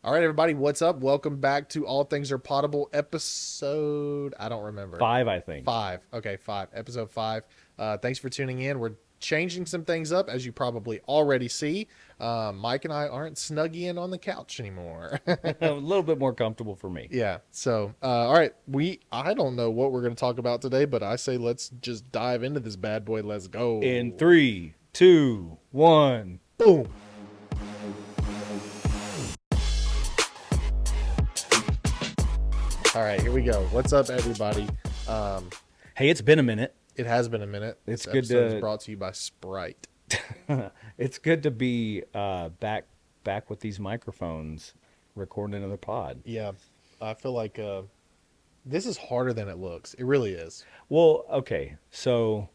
All right, everybody, what's up? Welcome back to All Things Are Potable episode. I don't remember. 5, I think. Five. Okay, five. Episode five. Thanks for tuning in. We're changing some things up, as you probably already see. Mike and I aren't snuggying on the couch anymore. A little bit more comfortable for me. Yeah. So, all right. I don't know what we're going to talk about today, but I say let's just dive into this bad boy. Let's In go. 3, 2, 1. Boom. All right, here we go. What's up, everybody? Um, Hey, it's been a minute. It has been a minute. It's This good episode is to brought to you by Sprite. it's good to be back with these microphones recording another pod. Yeah, I feel like this is harder than it looks. It really is. Well, okay. So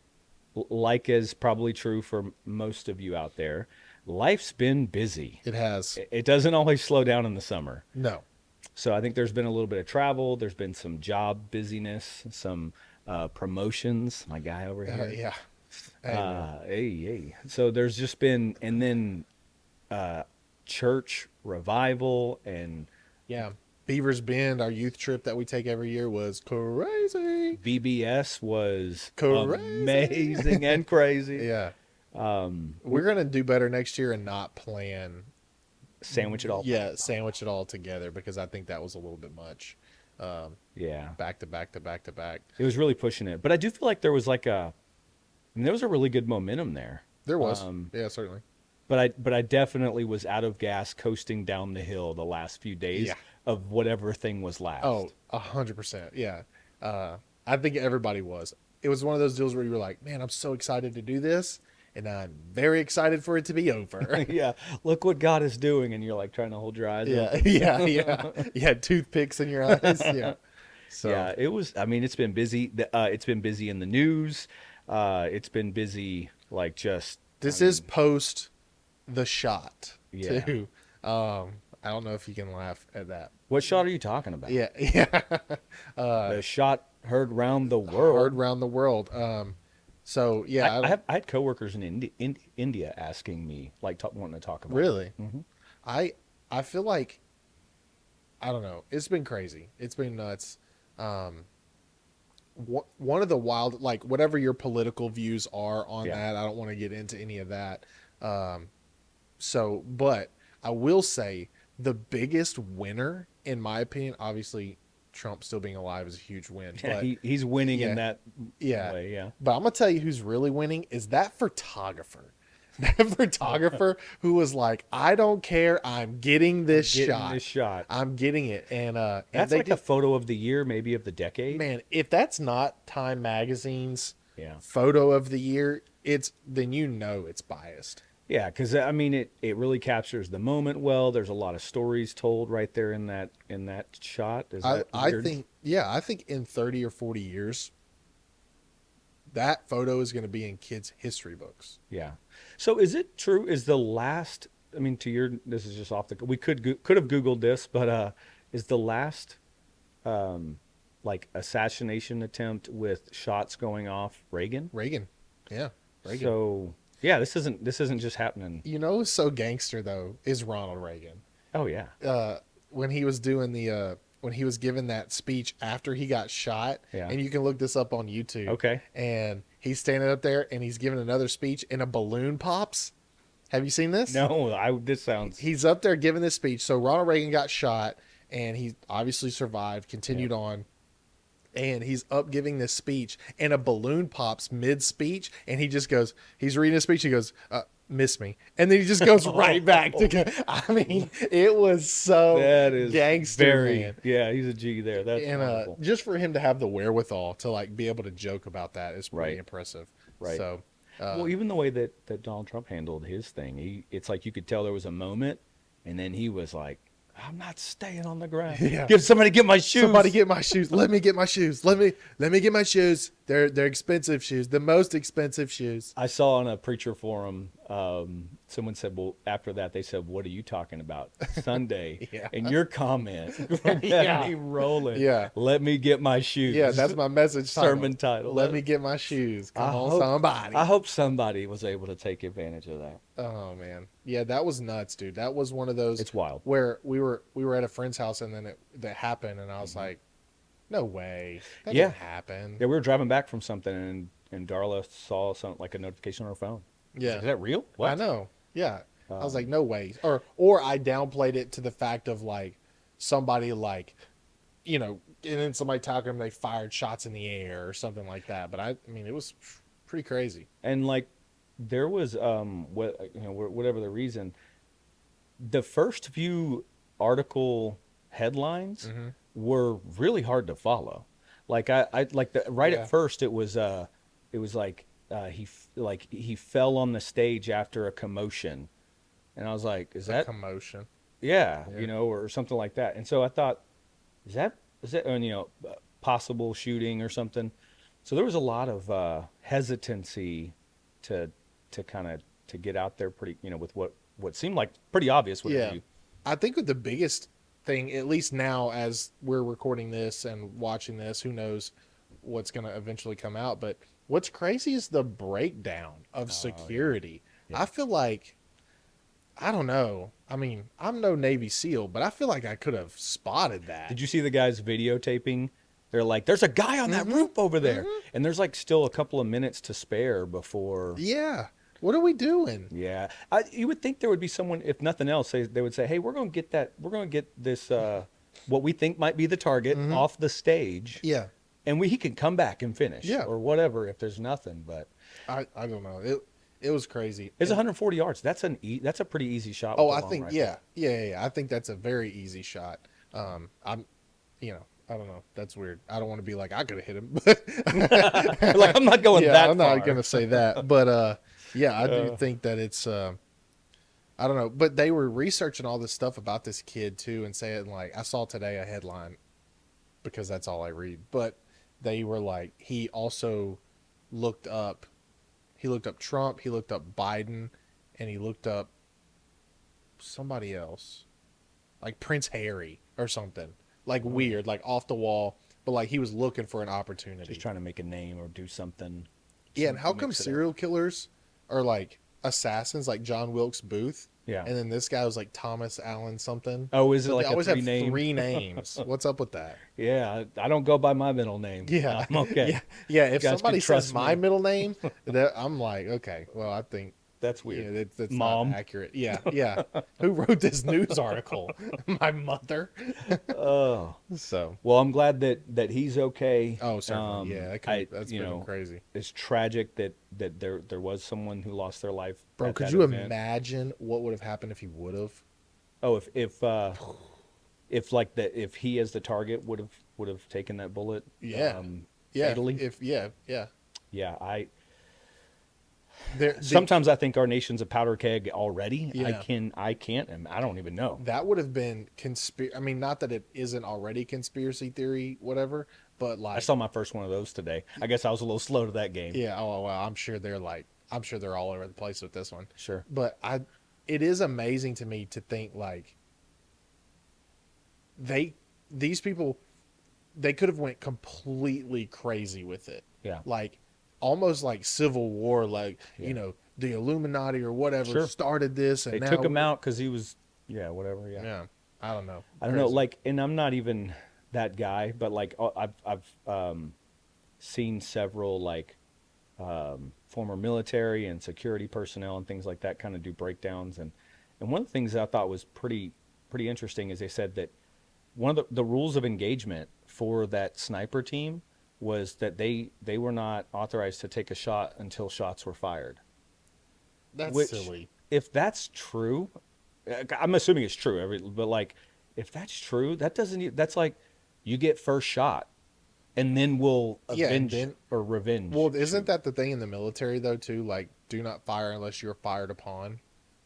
like is probably true for most of you out there. Life's been busy. It has. It doesn't always slow down in the summer. No. So I think there's been a little bit of travel, there's been some job busyness, some promotions, my guy over here. Yeah. Hey, man. Hey. So there's just been, and then church revival and Yeah. Beaver's Bend, our youth trip that we take every year, was crazy. VBS was Crazy. amazing and crazy. Yeah. Um, We're gonna do better next year and not plan. Sandwich it all. Yeah, sandwich it all together because I think that was a little bit much. Yeah. Back to back to back to back. It was really pushing it. But I do feel like there was there was a really good momentum there. There was. Um, Yeah, certainly. but I definitely was out of gas coasting down the hill the last few days Yeah. of whatever thing was last. Oh, 100%. Yeah. I think everybody was. It was one of those deals where you were like, man, I'm so excited to do this, and I'm very excited for it to be over. Yeah, look what God is doing, and you're like trying to hold your eyes Yeah, open. yeah. You had toothpicks in your eyes. Yeah. So, Yeah, it was. I mean, it's been busy. It's been busy in the news. It's been busy, like just. this I is mean, post the shot, yeah. too. I don't know if you can laugh at that. What shot are you talking about? Yeah, yeah. The shot heard round the Heard world. around the world. So, yeah. I had coworkers in India asking me, like, wanting to talk about it. Really? Hmm. I feel like I don't know. It's been crazy. It's been nuts. One of the wild, like whatever your political views are on Yeah. that, I don't want to get into any of that. But I will say the biggest winner, in my opinion, obviously Trump still being alive is a huge win. Yeah, But he's winning yeah, in that yeah. way. Yeah. But I'm gonna tell you who's really winning is that photographer. That photographer who was like, I don't care, I'm getting this Getting shot. this shot. I'm getting it. And That's they like did, a photo of the year, maybe of the decade. man, if that's not Time Magazine's Yeah. photo of the year, then you know it's biased. Yeah, because I mean, it really captures the moment well. There's a lot of stories told right there in that shot. Is that I weird? think, yeah, I think in 30 or 40 years, that photo is going to be in kids' history books. Yeah. So is it true? Is the last? I mean, this is just off the. We could have Googled this, but is the last like assassination attempt with shots going off Reagan? Reagan. Yeah. Reagan. So yeah, this isn't just happening. You know who's so gangster, though, is Ronald Reagan. Oh yeah. When he was doing when he was giving that speech after he got shot, Yeah. and you can look this up on YouTube. Okay. And he's standing up there and he's giving another speech and a balloon pops. Have you seen this? No, this sounds. He's up there giving this speech. So Ronald Reagan got shot and he obviously survived, continued Yeah. on. And he's up giving this speech and a balloon pops mid speech. And he just goes, he's reading his speech. He goes, miss me. And then he just goes right back to go. I mean, it was so That is gangster, very. man. Yeah, he's a G there. That's And wonderful. just for him to have the wherewithal to like be able to joke about that is pretty Right. impressive. Right. So, Well, even the way that Donald Trump handled his thing, it's like you could tell there was a moment, and then he was like, "I'm not staying on the ground. Yeah. Get my shoes. somebody get my shoes. Let me get my shoes. Let me get my shoes. They're expensive shoes. The most expensive shoes. I saw on a preacher forum someone said, well, after that, they said, what are you talking about? Sunday. Yeah. And your comment had Yeah. me rolling. Yeah. Let me get my shoes. Yeah, that's my message sermon title. title. Let me get my shoes. I Come on, hope, somebody. I hope somebody was able to take advantage of that. Oh man. Yeah, that was nuts, dude. That was one of those It's wild. where we were at a friend's house and then that happened and I was like, no way. That Yeah. didn't happen. Yeah, we were driving back from something, and Darla saw something like a notification on her phone. I was Yeah. like, is that real? What? I know. Yeah. I was Um, like, no way. Or I downplayed it to the fact of like somebody like, and then somebody talking them they fired shots in the air or something like that. But I mean, it was pretty crazy. And like, there was whatever the reason, the first few article headlines Mm-hmm. were really hard to follow. Like I like the right Yeah. at first it was like he fell on the stage after a commotion, and I was like, is A that commotion. yeah, Yeah. or something like that. And so I thought, is that possible shooting or something. So there was a lot of hesitancy to kind of to get out there pretty with what seemed like pretty obvious. Yeah. You I think with the biggest thing, at least now as we're recording this and watching this, who knows what's going to eventually come out. But what's crazy is the breakdown of security. Yeah. I feel like, I don't know. I mean, I'm no Navy SEAL, but I feel like I could have spotted that. Did you see the guys videotaping? They're like, there's a guy on that roof over there. And there's like still a couple of minutes to spare before. Yeah. What are we doing? Yeah. You would think there would be someone, if nothing else, they would say, hey, we're going to get that. We're going to get this, what we think might be the target off the stage. Yeah. And he can come back and finish. Yeah. Or whatever if there's nothing. But I don't know. It was crazy. it's 140 yards. That's a pretty easy shot. Oh, with a I long think, rifle. yeah. I think that's a very easy shot. I don't know. That's weird. I don't want to be like, I could have hit him. But Like, I'm not going yeah, that I'm far. not going to say that. But yeah, I do think that it's, I don't know. But they were researching all this stuff about this kid too and saying, like, I saw today a headline because that's all I read. But they were like, he also looked up Trump, he looked up Biden, and he looked up somebody else, like Prince Harry or something, like weird, like off the wall, but like he was looking for an opportunity. Just trying to make a name or do something. Yeah, and how Mix come it up. serial killers are like assassins, like John Wilkes Booth? Yeah. And then this guy was like Thomas Allen something. Oh, is it But like they a always three have name? 3 names. What's up with that? Yeah, I don't go by my middle name. Yeah, I'm okay. Yeah, yeah. If Guys can somebody trust says my me. middle name, that I'm like, okay, well, I think That's yeah, weird. that's Mom. not accurate. Yeah, yeah. Who wrote this news article? My mother. Oh, So, well, I'm glad that he's okay. oh, certainly, yeah. That's been crazy, It's tragic that there was someone who lost their life. bro. at Could that you event. imagine what would have happened if he would have? Oh, if he as the target would have taken that bullet. Yeah. Yeah, Fatally. yeah. Yeah, There, sometimes I think our nation's a powder keg already. Yeah. I can't, and I don't even know. that would have been I mean, not that it isn't already conspiracy theory, whatever, but like, I saw my first one of those today. I guess I was a little slow to that game. yeah. Oh well, I'm sure they're all over the place with this one. Sure. But it is amazing to me to think like these people, they could have went completely crazy with it. Yeah. Like almost like Civil War, like, Yeah. the Illuminati or whatever Sure. started this and They now took him out because he was, whatever. Yeah. Yeah. I don't know. I don't know. Crazy. Like, and I'm not even that guy, but like, I've seen several like former military and security personnel and things like that kind of do breakdowns, and one of the things that I thought was pretty interesting is they said that one of the rules of engagement for that sniper team was that they were not authorized to take a shot until shots were fired. That's Which, silly. if that's true, I'm assuming it's true. But like, if that's true, that's like you get first shot, and then we'll Yeah, and avenge then- or revenge. Well, isn't that the thing in the military though too? Like, do not fire unless you're fired upon.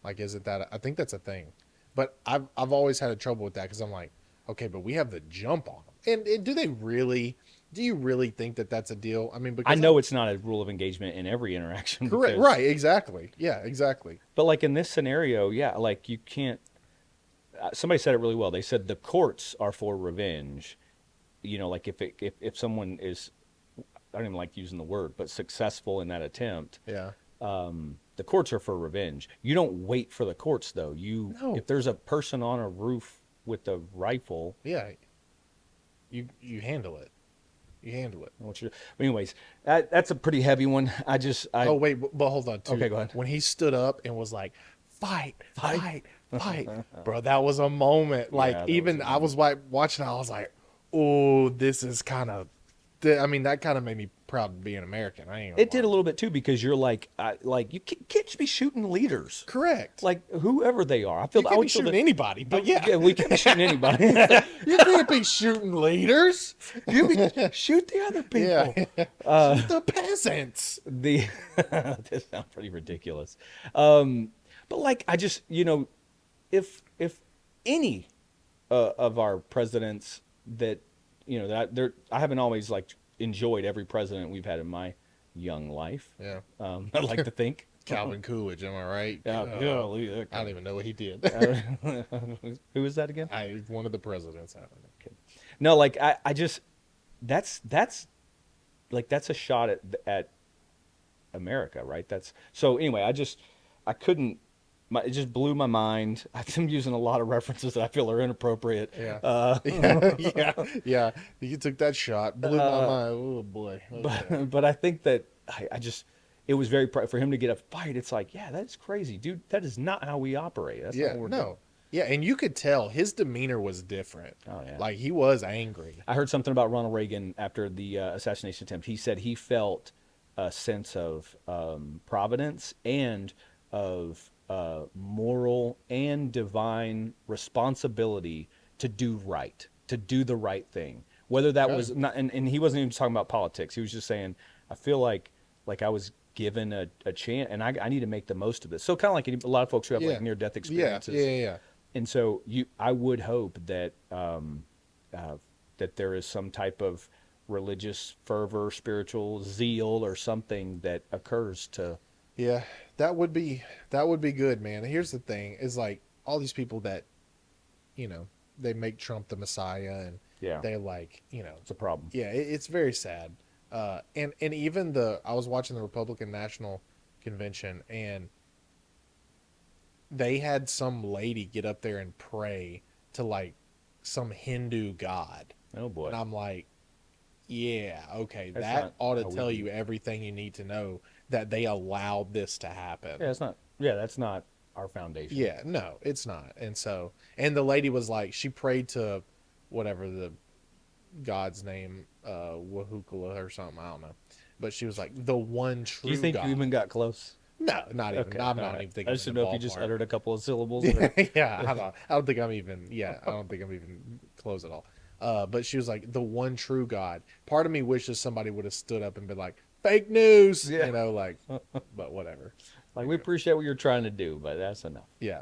Like, isn't that? I think that's a thing. But I've always had a trouble with that because I'm like, okay, but we have the jump on them, and do they really? Do you really think that that's a deal? I mean, I because know it's not a rule of engagement in every interaction correct, because, right, exactly. Yeah, exactly. but like in this scenario, yeah, like you can't. Somebody said it really well. They said the courts are for revenge. Like if someone is, I don't even like using the word, but successful in that attempt, Yeah. the courts are for revenge. You don't wait for the courts though. No. If there's a person on a roof with a rifle, Yeah. You handle it. You handle it. what you? But anyways, that's a pretty heavy one. I Oh wait, but hold on too. okay, go ahead. When he stood up and was like, "Fight, Fight. fight, fight," bro, that was a moment. Like Yeah, that was a even I moment. was like watching, I was like, "Oh, this is kind of." I mean, that kind of made me proud to be an American. I ain't gonna It did lie. a little bit too because you're like you can't just be shooting leaders, Correct. like whoever they are. You I can't be would feel shooting that. anybody, but yeah, Yeah, we can't be shooting anybody. you can't be shooting leaders. Shoot the other Yeah, people. shoot the peasants. The This sounds pretty ridiculous. But like I just if any of our presidents that that they're I haven't always like enjoyed every president we've had in my young life. Yeah, I like to think. Calvin Coolidge. Am I right? Yeah, look at I don't even know what he did. that guy. Who is that again? One of the presidents. I don't know. No, like I just that's like that's a shot at America, right? That's so anyway, I couldn't it just blew my mind. I'm using a lot of references that I feel are inappropriate. Yeah. Uh, Yeah. Yeah. You took that shot. Blew my mind. Oh boy. Okay. but I think that I just it was very for him to get a fight. It's like, yeah, that's crazy, dude. That is not how we operate. That's not Yeah. what we're doing. No. Yeah, and you could tell his demeanor was different. Oh yeah. Like he was angry. I heard something about Ronald Reagan after the assassination attempt. He said he felt a sense of providence and of moral and divine responsibility to do right, to do the right thing. Whether that Okay. was not, and he wasn't even talking about politics. He was just saying, I feel like I was given a chance, and I need to make the most of this. So kind of like a lot of folks who have Yeah. like near death Yeah. experiences. Yeah. Yeah. And so I would hope that that there is some type of religious fervor, spiritual zeal, or something that occurs to. Yeah. That would be good, man. Here's the thing: is like all these people that, they make Trump the Messiah, and Yeah, they like, it's a problem. yeah, it's very sad. And even I was watching the Republican National Convention, and they had some lady get up there and pray to like some Hindu god, Oh boy, and I'm like, yeah, okay, That's that not ought to how we tell do. you everything you need to know that they allowed this to happen. yeah, it's not. Yeah, that's not our foundation. Yeah, no, it's not. And the lady was like, she prayed to whatever the god's name, Wahukala or something, I don't know. But she was like, the one Do you true think God. you even got close? No, not even. Okay, I'm all not right. even thinking. I just in didn't the know if you just ballpark. uttered a couple of syllables. Or... Yeah, I don't think I'm even. Yeah, I don't think I'm even close at all. But she was like the one true God. Part of me wishes somebody would have stood up and been like, "Fake news," Yeah. like. But whatever. Like we appreciate what you're trying to do, but that's enough. Yeah.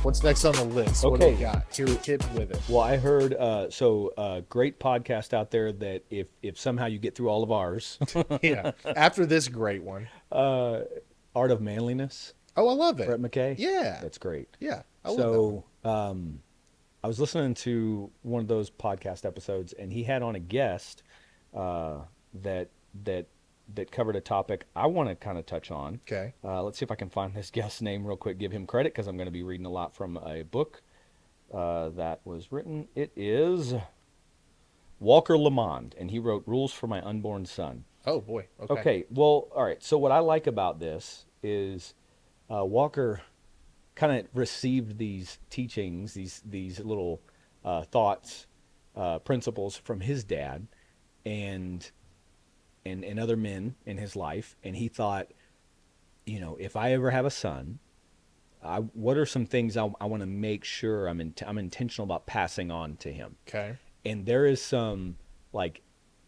What's next on the list? What do we Okay. got? Here, hit with it. Well, I heard great podcast out there that if somehow you get through all of ours, Yeah. After this great one. Art of Manliness, Oh, I love it. Brett McKay. Yeah. That's great. Yeah. I love that one. So I was listening to one of those podcast episodes, and he had on a guest that covered a topic I want to kind of touch on. Okay. Let's see if I can find this guest's name real quick. Give him credit because I'm going to be reading a lot from a book that was written. It is Walker Lamond, and he wrote Rules for My Unborn Son. Oh boy. Okay. Okay, well, all right. So what I like about this is Walker kind of received these teachings, these little thoughts, principles from his dad, and other men in his life, and he thought, if I ever have a son, what are some things I want to make sure I'm intentional about passing on to him? Okay. And there is some like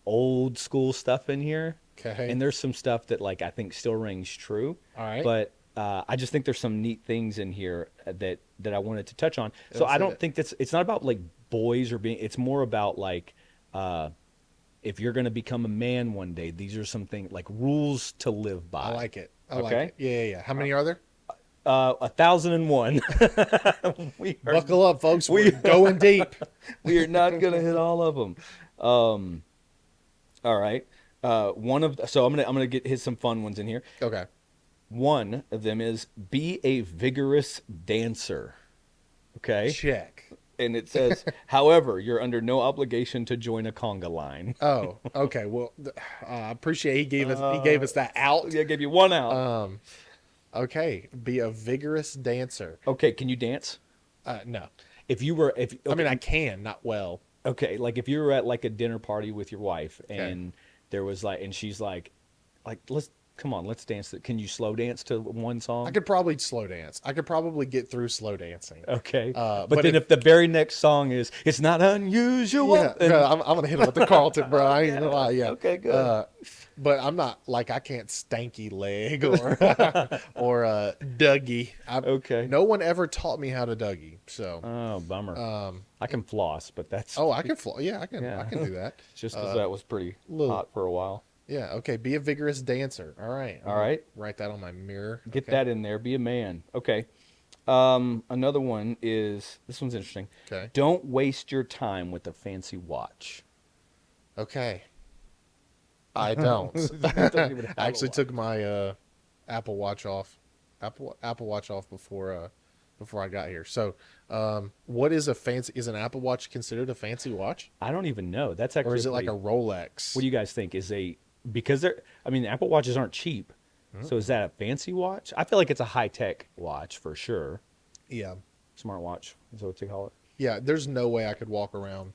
old school stuff in here, Okay. and there's some stuff that like I think still rings true. All right. But I just think there's some neat things in here that I wanted to touch on. So Let's I hit don't it. think it's not about like boys or being. It's more about like if you're going to become a man one day, these are some things like rules to live I by. like it. I like Okay, it. Yeah, yeah, yeah. How many are there? 1,001. we are Buckle up, folks. We're we going deep. we are not going to hit all of them. All right. So I'm gonna hit some fun ones in here. Okay. One of them is be a vigorous dancer. Okay. Check. And it says, however, you're under no obligation to join a conga line. Oh, okay. Well, I appreciate he gave us that out. Yeah, I gave you one out. Okay. Be a vigorous dancer. Okay, can you dance? No. If you were, if I okay, mean, I can, not well. okay, like if you were at like a dinner party with your wife Okay. and there was like, and she's like let's come on, let's dance. Can you slow dance to one I song? could probably slow dance. I could probably get through slow dancing. Okay, but But then if the very next song is "It's Not Unusual," yeah, and no, I'm gonna hit him with the Carlton, bro. I ain't gonna lie. Yeah. okay, good. But I'm not like I can't stanky leg or or Dougie. Okay. No one ever taught me how to Dougie. So Oh, bummer. I can floss, but that's oh, I can fly. Yeah, I can. Yeah. I can do that. just because that was pretty little- hot for a while. Yeah. Okay. Be a vigorous dancer. All right. All right. Write that on my mirror. Get Okay. that in there. Be a man. Okay. Another one is this one's interesting. Okay. Don't waste your time with a fancy watch. Okay. I don't. Don't even have I a actually watch. took my Apple Watch off. Apple Watch off before I got here. So, what is a fancy? Is an Apple Watch considered a fancy watch, I don't even know. That's actually or is it like a pretty- Rolex? What do you guys think? Because they're? I mean, Apple Watches aren't cheap. So is that a fancy watch? I feel like it's a high tech watch for sure. Yeah, Smart watch is what they call it. yeah. There's no way I could walk around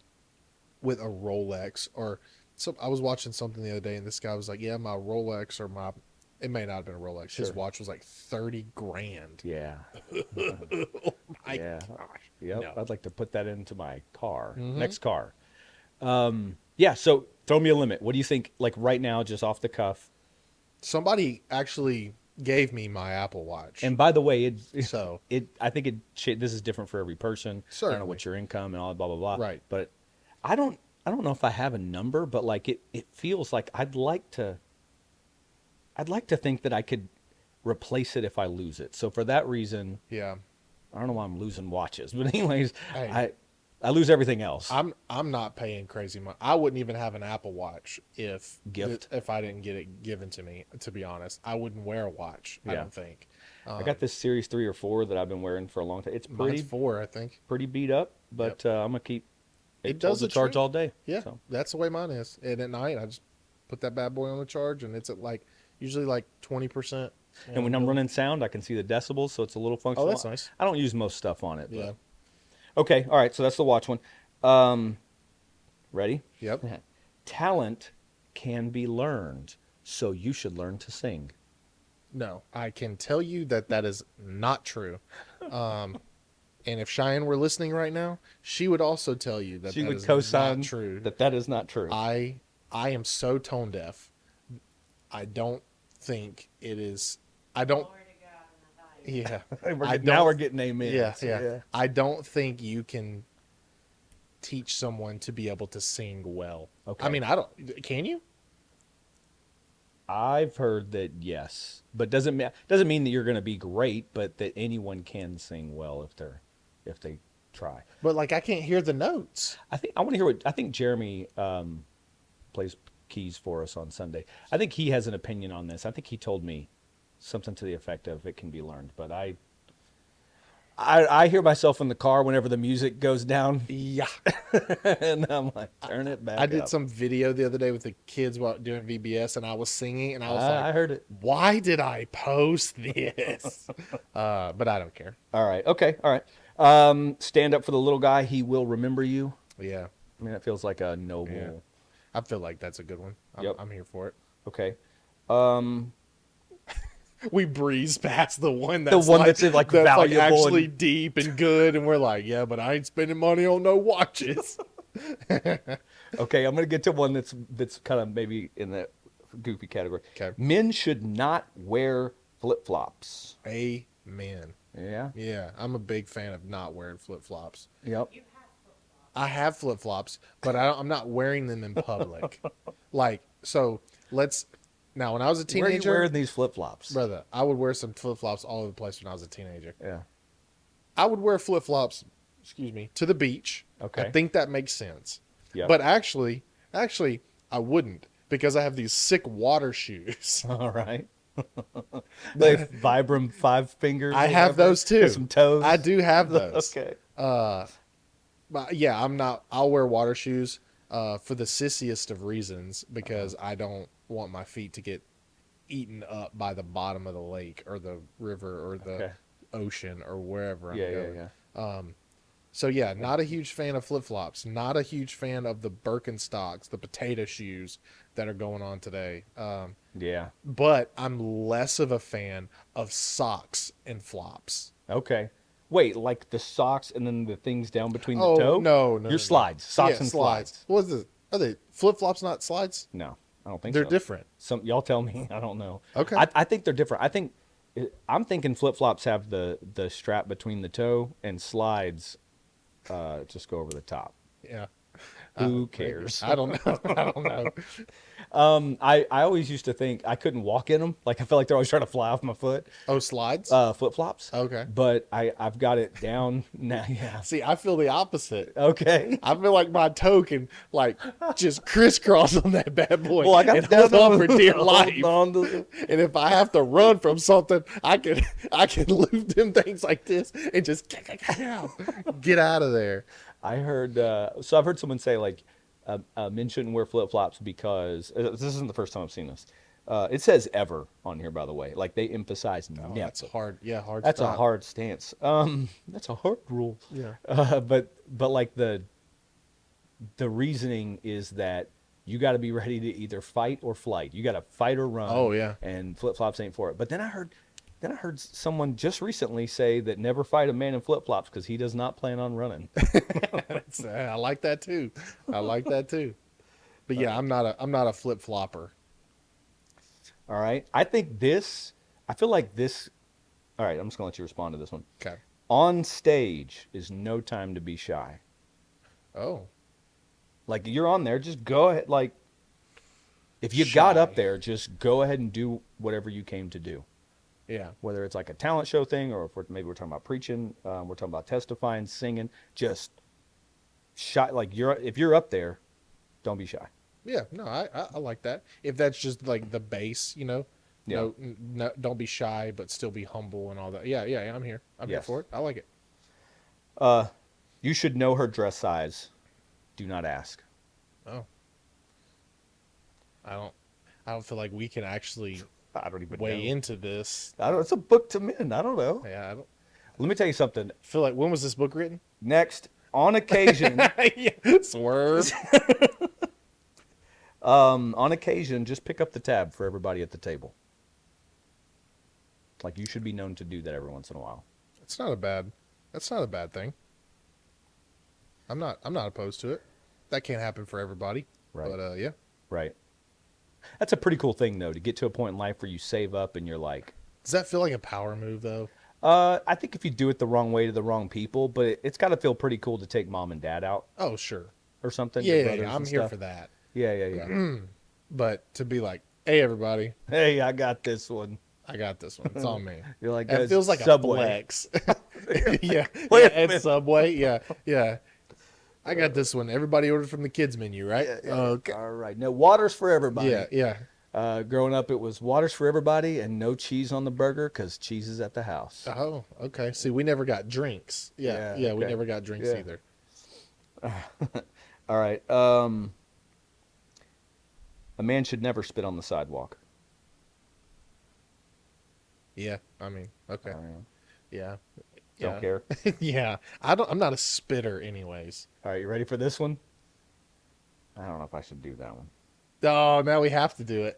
with a Rolex or. So I was watching something the other day, and this guy was like, "Yeah, my Rolex or my." It may not have been a Rolex. His Sure. watch was like 30 grand. Yeah. My Yeah. gosh. Yep. No. I'd like to put that into my car. Mhm. Next car. Yeah. So throw me a limit. What do you think? Like right now, just off the cuff. Somebody actually gave me my Apple Watch. And by the way, So I think this is different for every person. I don't know Certainly. what your income and all blah blah blah. Right. But I don't know if I have a number, but like it feels like I'd like to think that I could replace it if I lose it. So for that reason, yeah, I don't know why I'm losing watches, but anyways, Hey. I lose everything else. I'm not paying crazy money. I wouldn't even have an Apple Watch if Gift. if I didn't get it given to me. To be honest, I wouldn't wear a watch. I Yeah. don't think. I got this Series 3 or 4 that I've been wearing for a long time. It's Mine's pretty 4, I think. pretty beat up, but I'm gonna keep It holds does the the charge trick. all day. Yeah, So, that's the way mine is. And at night, I just put that bad boy on the charge, and it's at like usually like 20%. and when I'm running sound, I can see the decibels, so it's a little functional. Oh, that's nice. I don't use most stuff on it. But. Yeah. Okay. All right. So that's the watch one. Ready? Yep. Talent can be learned, so you should learn to sing. No, I can tell you that that is not true. And if Cheyenne were listening right now, she would also tell you that She that would is co-sign not true. that is not true. I am so tone deaf. I don't think it is. I don't. Glory to God in the highest. Yeah. Now we're don't- getting amen. Yeah, yeah. I don't think you can teach someone to be able to sing well. Okay. I mean, I don't. Can you? I've heard that yes, but doesn't mean that you're going to be great, but that anyone can sing well if they try. But like, I can't hear the notes. I want to hear what I think Jeremy plays keys for us on Sunday. I think he has an opinion on this. I think he told me something to the effect of it can be learned, but I hear myself in the car whenever the music goes down, Yeah. and I'm like, turn it back. I did up. some video the other day with the kids while doing VBS, and I was singing, and I was I like, heard it. "Why did I post this?" But I don't care. All right. Okay. All right. Stand up for the little guy. He will remember you. Yeah, I mean, that feels like a noble. Yeah. I feel like that's a good one. Yep. I'm here for it. Okay. We breeze past the one The that's one that's, like, valuable actually and- deep and good, and we're like, yeah, but I ain't spending money on no watches. Okay. I'm gonna get to one that's kind of maybe in that goofy category. Okay. Men should not wear flip-flops. Amen. Yeah. Yeah, I'm a big fan of not wearing flip-flops. Yep. You have flip-flops. I have flip-flops, but I'm not wearing them in public. Like, so let's now when I was a Where are you teenager, wearing these flip-flops? brother, I would wear some flip-flops all over the place when I was a teenager. Yeah. I would wear flip-flops, excuse me, to the beach. Okay. I think that makes sense. Yep. But actually, I wouldn't because I have these sick water shoes. All right. They Vibram 5 fingers. I or have whatever, those too. with some toes. I do have those. Okay. But yeah, I'm not. I'll wear water shoes for the sissiest of reasons because I don't want my feet to get eaten up by the bottom of the lake or the river or the Okay. ocean or wherever I'm Yeah, going. yeah. So yeah, not a huge fan of flip-flops. Not a huge fan of the Birkenstocks, the potato shoes that are going on today. Yeah. But I'm less of a fan of socks and flops. Okay. Wait, like the socks and then the things down between the Oh toe? no, Your slides, socks and slides. What is this? Are they flip-flops? Not slides? No, I don't think They're so. different. Y'all tell me. I don't know. Okay. I think they're different. I'm thinking flip flops have the strap between the toe and slides just go over the top. Yeah. Who cares? I don't know. I don't know. I always used to think I couldn't walk in them. Like I feel like they're always trying to fly off my foot. Oh, slides? Flip flops. Okay. But I've got it down now. Yeah. See, I feel the opposite. Okay. I feel like my toe can like just crisscross on that bad boy Well, I got and down hold on for dear hold life. on to- And if I have to run from something, I can loop them things like this and just get out of there. I heard, so I've heard someone say like, men shouldn't wear flip flops because this isn't the first time I've seen this. It says ever on here, by the way. Like they emphasize never. That's hard. Yeah, hard. That's a stop. hard stance. That's a hard rule. Yeah. But like the reasoning is that you got to be ready to either fight or flight. You got to fight or run. Oh, yeah. And flip flops ain't for it. But then I heard someone just recently say that never fight a man in flip flops because he does not plan on running. I like that too. I like that too. But yeah, I'm not a flip flopper. All right. I feel like this. All right. I'm just gonna let you respond to this one. Okay. On stage is no time to be shy. Oh. Like you're on there, just go ahead. Like if you got Shy. up there, just go ahead and do whatever you came to do. Yeah. Whether it's like a talent show thing, or if maybe we're talking about preaching, we're talking about testifying, singing, just shy. Like if you're up there, don't be shy. Yeah. No, I like that. If that's just like the base, Yeah. No, don't be shy, but still be humble and all that. Yeah. I'm here. I'm here Yes. for it. I like it. You should know her dress size. Do not ask. Oh. I don't feel like we can actually I don't even weigh know. into this. It's a book to men. I don't know. Yeah, I don't Let me tell you something. feel like when was this book written? Next, on occasion, Yeah, swerve. on occasion, just pick up the tab for everybody at the table. Like you should be known to do that every once in a while. That's not a bad thing. I'm not opposed to it. That can't happen for everybody. Right. But yeah. Right. That's a pretty cool thing, though, to get to a point in life where you save up and you're like, Does that feel like a power move though? I think if you do it the wrong way to the wrong people, but it's got to feel pretty cool to take mom and dad out Oh, sure. or something. your Yeah, brothers I'm and here stuff. for that. Yeah. But to be like, hey everybody, Hey, I got this one. I got this one. It's on me. You're like, That guys, feels like Subway. a flex. Yeah. Wait a At minute. Subway. Yeah. I got this one. Everybody ordered from the kids menu, right? Yeah. Okay. All right. No, water's for everybody. Yeah. Growing up, it was water's for everybody and no cheese on the burger because cheese is at the house. Oh, okay. See, we never got drinks. Yeah. We okay. never got drinks Yeah. either. All right. A man should never spit on the sidewalk. Yeah. I mean, okay. All right. Yeah. Don't care. Yeah. I'm not a spitter anyways. All right, you ready for this one? I don't know if I should do that one. Oh, now we have to do it.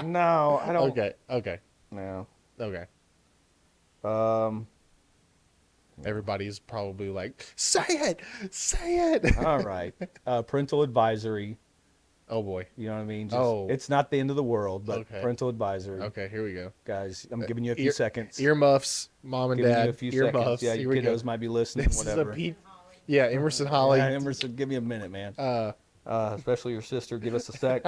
No, I don't. Okay. No. Okay. Um. Everybody's probably like, say it. All right. Parental advisory. Oh boy. You know what I mean? Oh. It's not the end of the world, but Okay. parental advisory. Okay, here we go. Guys, I'm giving you a few seconds. Earmuffs, mom and Giving dad. you a few Earmuffs. seconds. Yeah, Here your we go. kiddos might be listening, This whatever. is a Pete. Yeah, Emerson Holly. Yeah, Emerson, give me a minute, man. Especially your sister. Give us a sec.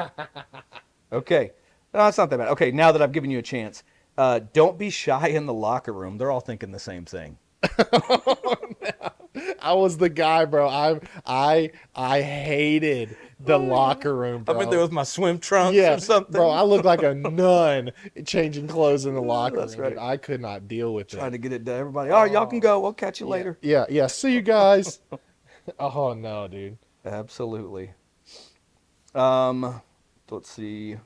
Okay. No, it's not that bad. Okay, now that I've given you a chance, don't be shy in the locker room. They're all thinking the same thing. I was the guy, bro. I hated the locker room, bro. I've been there with my swim trunks yeah, or something. bro. I look like a nun changing clothes in the locker That's room. right. Dude. I could not deal with Trying it. to get it to everybody. All right, y'all can go. We'll catch you later. Yeah, yeah. See you guys. Oh no, dude. Absolutely. Let's see.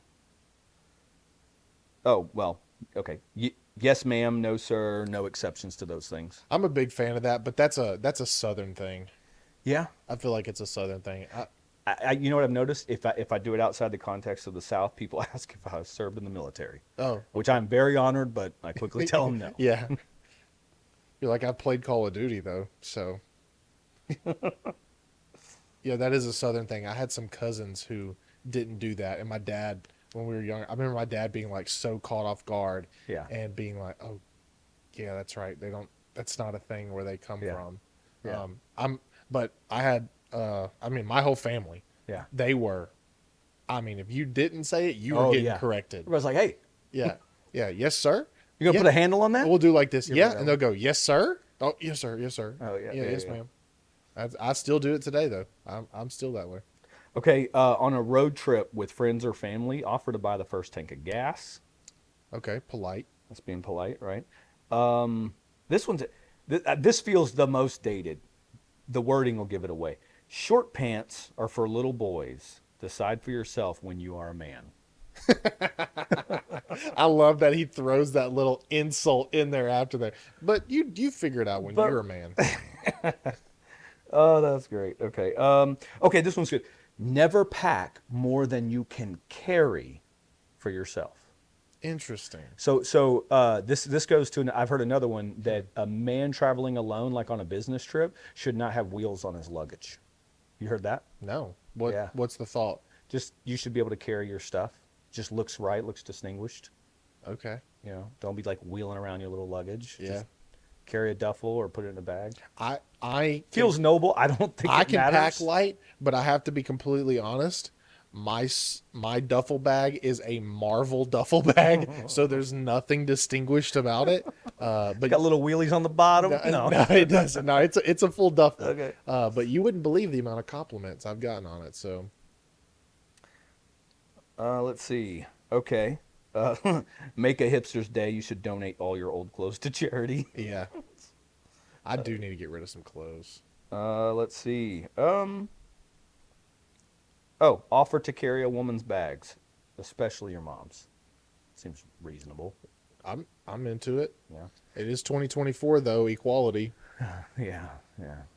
Oh, well, okay. Yes, ma'am. No, sir. No exceptions to those things. I'm a big fan of that, but that's a Southern thing. Yeah. I feel like it's a Southern thing. You know what I've noticed? If I do it outside the context of the South, people ask if I served in the military. Oh, Which I'm very honored, but I quickly tell them no. yeah. You're like, I've played Call of Duty though, so. Yeah, that is a Southern thing. I had some cousins who didn't do that, and my dad, when we were young, I remember my dad being like so caught off guard, Yeah. and being like, "Oh, yeah, that's right. They don't. That's not a thing where they come Yeah. from." Yeah. But I had, I mean, my whole family, Yeah. they were. I mean, if you didn't say it, you were Oh, getting yeah. corrected. Everybody's like, hey, Yeah, yeah, yes, sir. you going to Yeah. put a handle on that? We'll do like this. Give Yeah, it and a- they'll go, yes, sir. Oh, yes, sir. Yes, sir. Oh, yeah, Yeah, yeah, yes, yeah. ma'am. I still do it today though. I'm still that way. Okay, on a road trip with friends or family, offer to buy the first tank of gas. Okay, polite. That's being polite, right? This feels the most dated. The wording will give it away. Short pants are for little boys. Decide for yourself when you are a man. I love that he throws that little insult in there after that. But you figure it out when But- you're a man. Oh, that's great. Okay. Okay, this one's good. Never pack more than you can carry for yourself. Interesting. So this goes to I've heard another one that a man traveling alone, like on a business trip, should not have wheels on his luggage. You heard that? No. Yeah. What's the thought? Just you should be able to carry your stuff. Just looks right, looks distinguished. Okay. You know, don't be like wheeling around your little luggage. Yeah. Just carry a duffel or put it in a bag. I Feels noble. I don't think I it can matters. pack light, but I have to be completely honest. My duffel bag is a Marvel duffel bag, so there's nothing distinguished about it. But Got little wheelies on the bottom. No. no, it doesn't. No, it's a full duffel. Okay. But you wouldn't believe the amount of compliments I've gotten on it. So Let's see. Okay. Make a hipster's day. You should donate all your old clothes to charity. yeah, I do need to get rid of some clothes. Let's see. Oh, offer to carry a woman's bags, especially your mom's. Seems reasonable. I'm into it. Yeah. It is 2024 though, equality. Yeah.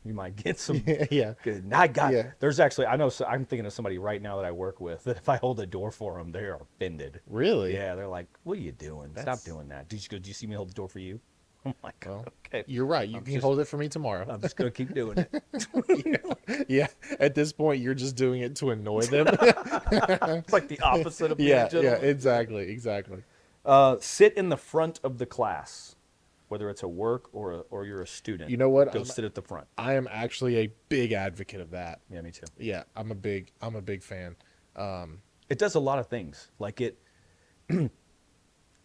You might get some. Yeah. Good. Yeah. There's actually, I know, I'm thinking of somebody right now that I work with that if I hold the door for them, they are offended. Really? Yeah, they're like, what are you doing? That's- Stop doing that. Did you see me hold the door for you? I'm like, Well, okay. You're right. You can just- hold it for me tomorrow. I'm just going to keep doing it. Yeah. At this point, you're just doing it to annoy them. It's like the opposite of being a yeah. gentleman. Exactly. Sit in the front of the class, whether it's a work or you're a student. You know what? Go sit at the front. I am actually a big advocate of that. Yeah, me too. Yeah, I'm a big fan. It does a lot of things. Like it,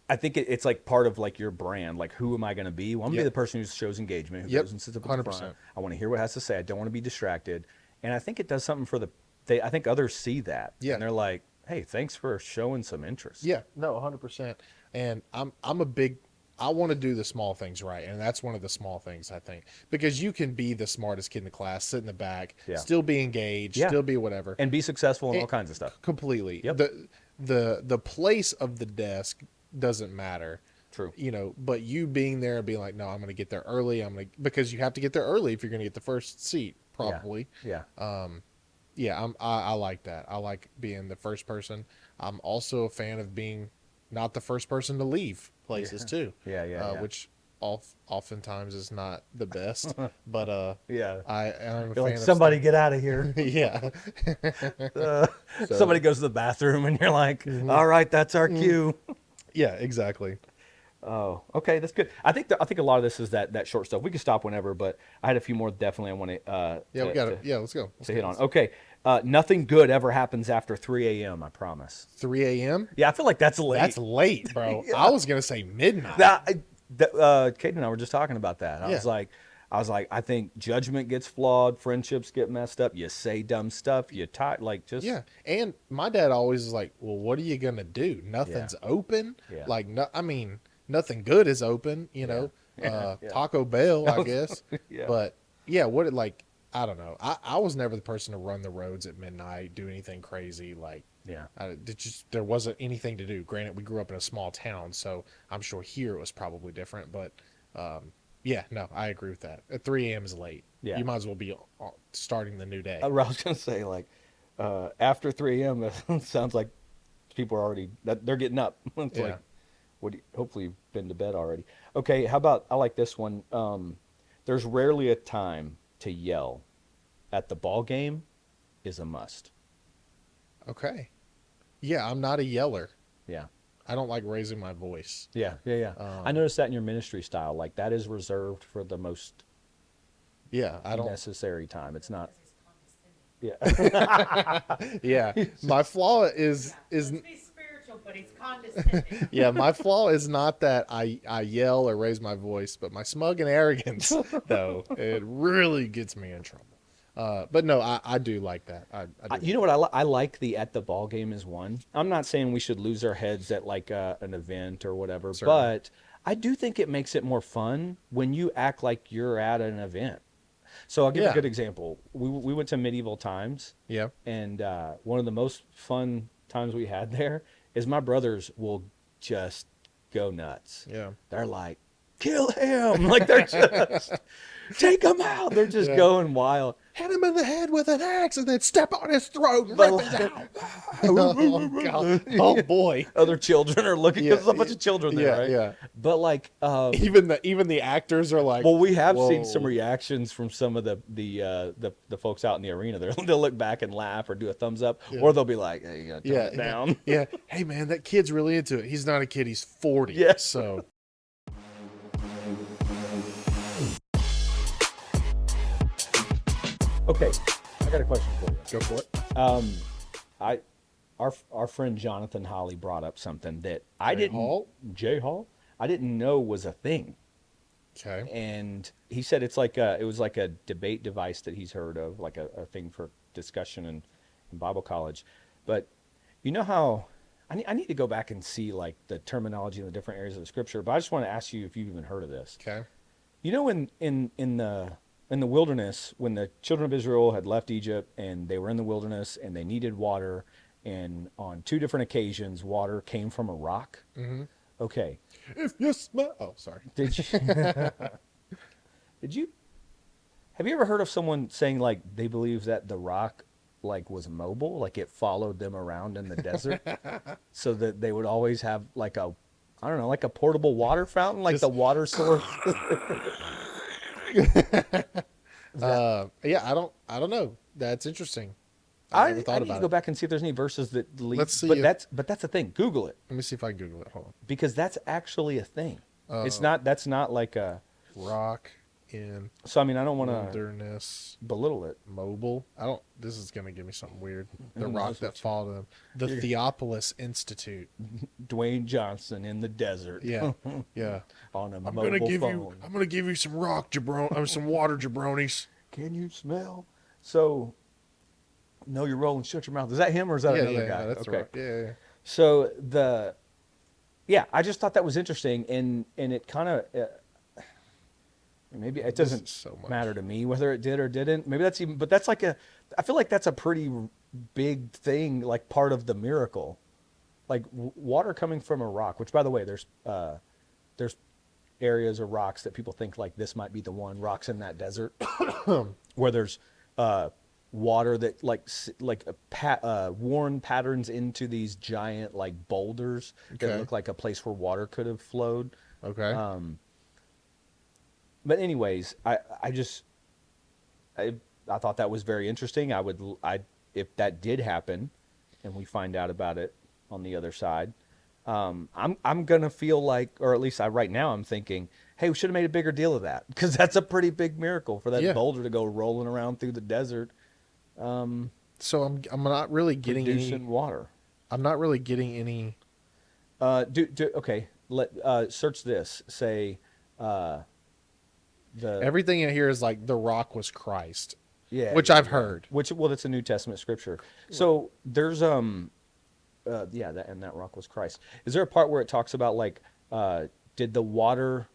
I think it's like part of like your brand. Like, who am I going to be? Well, I'm going to be Yep. the person who shows engagement, who Yep, goes and sits up at the 100%. front. I want to hear what it has to say. I don't want to be distracted. And I think it does something for I think others see that. Yeah. And they're like, hey, thanks for showing some interest. Yeah, no, 100%. And I want to do the small things right, and that's one of the small things I think, because you can be the smartest kid in the class, sit in the back, Yeah. still be engaged, Yeah. still be whatever. And be successful in all And- kinds of stuff. Completely. Yep. The place of the desk doesn't matter. True. You know, but you being there and being like, no, I'm going to get there early. Because you have to get there early if you're going to get the first seat, probably. Yeah. Yeah, I like that. I like being the first person. I'm also a fan of being not the first person to leave places too. Yeah. Which oftentimes is not the best, but Yeah. I'm a You're like, fan of somebody get out of here. yeah. Somebody goes to the bathroom and you're like, Mm-hmm. all right, that's our cue. Yeah, exactly. Oh, okay, that's good. I think a lot of this is that short stuff. We can stop whenever, but I had a few more definitely I want Yeah, we got it. Yeah, let's go. to hit on. Okay, nothing good ever happens after 3 a.m. I promise. 3 a.m. Yeah, I feel like that's late. That's late, bro. Yeah. I was gonna say midnight. Kate and I were just talking about that. Yeah. I was like, I think judgment gets flawed, friendships get messed up. You say dumb stuff. You talk like just Yeah, and my dad always is like, "Well, what are you gonna do? Nothing's open. Yeah. Like, no, I mean, nothing good is open. You know, Yeah. Taco Bell, I guess. Yeah. But yeah, what it like? I don't know. I was never the person to run the roads at midnight, do anything crazy. Like, Yeah. there wasn't anything to do. Granted, we grew up in a small town, so I'm sure here it was probably different. But yeah, no, I agree with that. At 3 a.m. is late. Yeah. You might as well be starting the new day. I was gonna say like after 3 a.m. it sounds like people are already they're getting up. It's Yeah. like hopefully you've been to bed already. Okay, how about I like this one. There's rarely a time to yell. At the ball game is a must. Okay. Yeah, I'm not a yeller. Yeah. I don't like raising my voice. Yeah. I noticed that in your ministry style. Like that is reserved for the most Yeah, I don't. necessary time. It's not. Because he's condescending. Yeah. Yeah, my flaw is Let's be spiritual, but he's condescending. yeah, my flaw is not that I yell or raise my voice, but my smug and arrogance though it really gets me in trouble. But no, I do like that. I do. You know what I like the at the ball game is one. I'm not saying we should lose our heads at like an event or whatever, Certainly. but I do think it makes it more fun when you act like you're at an event. So I'll give Yeah. a good example. We went to Medieval Times, Yeah. and one of the most fun times we had there is my brothers will just go nuts. Yeah. They're like, kill him! Like they're just take him out. They're just Yeah. going wild. Hit him in the head with an axe and then step on his throat and rip it out. Oh, God. Oh, boy. Other children are looking because there's a bunch of children there, Yeah, right? yeah. But like, Even the actors are like, well, we have whoa. seen some reactions from some of the folks out in the arena. They'll look back and laugh or do a thumbs up, Yeah. or they'll be like, "Hey, you gotta tone Yeah, it down." yeah. Hey, man, that kid's really into it. He's not a kid. He's 40. Yeah. So Okay, I got a question for you. go for it. Our friend Jonathan Holly brought up something that I Jay didn't. Hall? Jay Hall, I didn't know was a thing. Okay. And he said it was like a debate device that he's heard of, like a thing for discussion in Bible college. But you know how I need to go back and see like the terminology in the different areas of the scripture. But I just want to ask you if you've even heard of this. Okay. You know, in the wilderness, when the children of Israel had left Egypt and they were in the wilderness and they needed water, and on two different occasions, water came from a rock. Mm-hmm. Okay. If you smell, oh, sorry. Did you have you ever heard of someone saying like they believe that the rock like was mobile, like it followed them around in the desert, so that they would always have like a, I don't know, like a portable water fountain, like Just- the water source. Yeah, I don't know. That's interesting. I never thought need to about go it. back and see if there's any verses that lead. Let's see but if- that's the thing. Google it, Let me see if I can Google it. Hold because that's actually a thing. on. That's not like a. Rock in So I mean, I don't want to wilderness belittle it. mobile. I don't. This is gonna give me something weird. The Who rock knows that followed him. The Theopolis Institute. Dwayne Johnson in the desert. Yeah, yeah. On a I'm mobile gonna give phone. you. I'm gonna give you some rock jabron. Some water jabronis. Can you smell? So, no, you're rolling. Shut your mouth. Is that him or is that Yeah, another yeah, guy? that's okay. right. Yeah. So I just thought that was interesting, and it kind of maybe it This doesn't is so much. matter to me whether it did or didn't. Maybe that's even, but that's like I feel like that's a pretty big thing, like part of the miracle, like water coming from a rock. Which, by the way, there's areas or rocks that people think like this might be the one, rocks in that desert where there's water that worn patterns into these giant like boulders Okay. that look like a place where water could have flowed. Okay. But anyways, I just I thought that was very interesting. If that did happen, and we find out about it on the other side, I'm gonna feel like, or at least right now I'm thinking, hey, we should have made a bigger deal of that because that's a pretty big miracle for that Yeah. boulder to go rolling around through the desert, So I'm not really getting producing any. water. I'm not really getting any. Okay. Search this. Say, the Everything in here is like the rock was Christ, yeah, which yeah, I've yeah. heard. Which, well, that's a New Testament scripture. So there's yeah, that rock was Christ. Is there a part where it talks about like, did the water,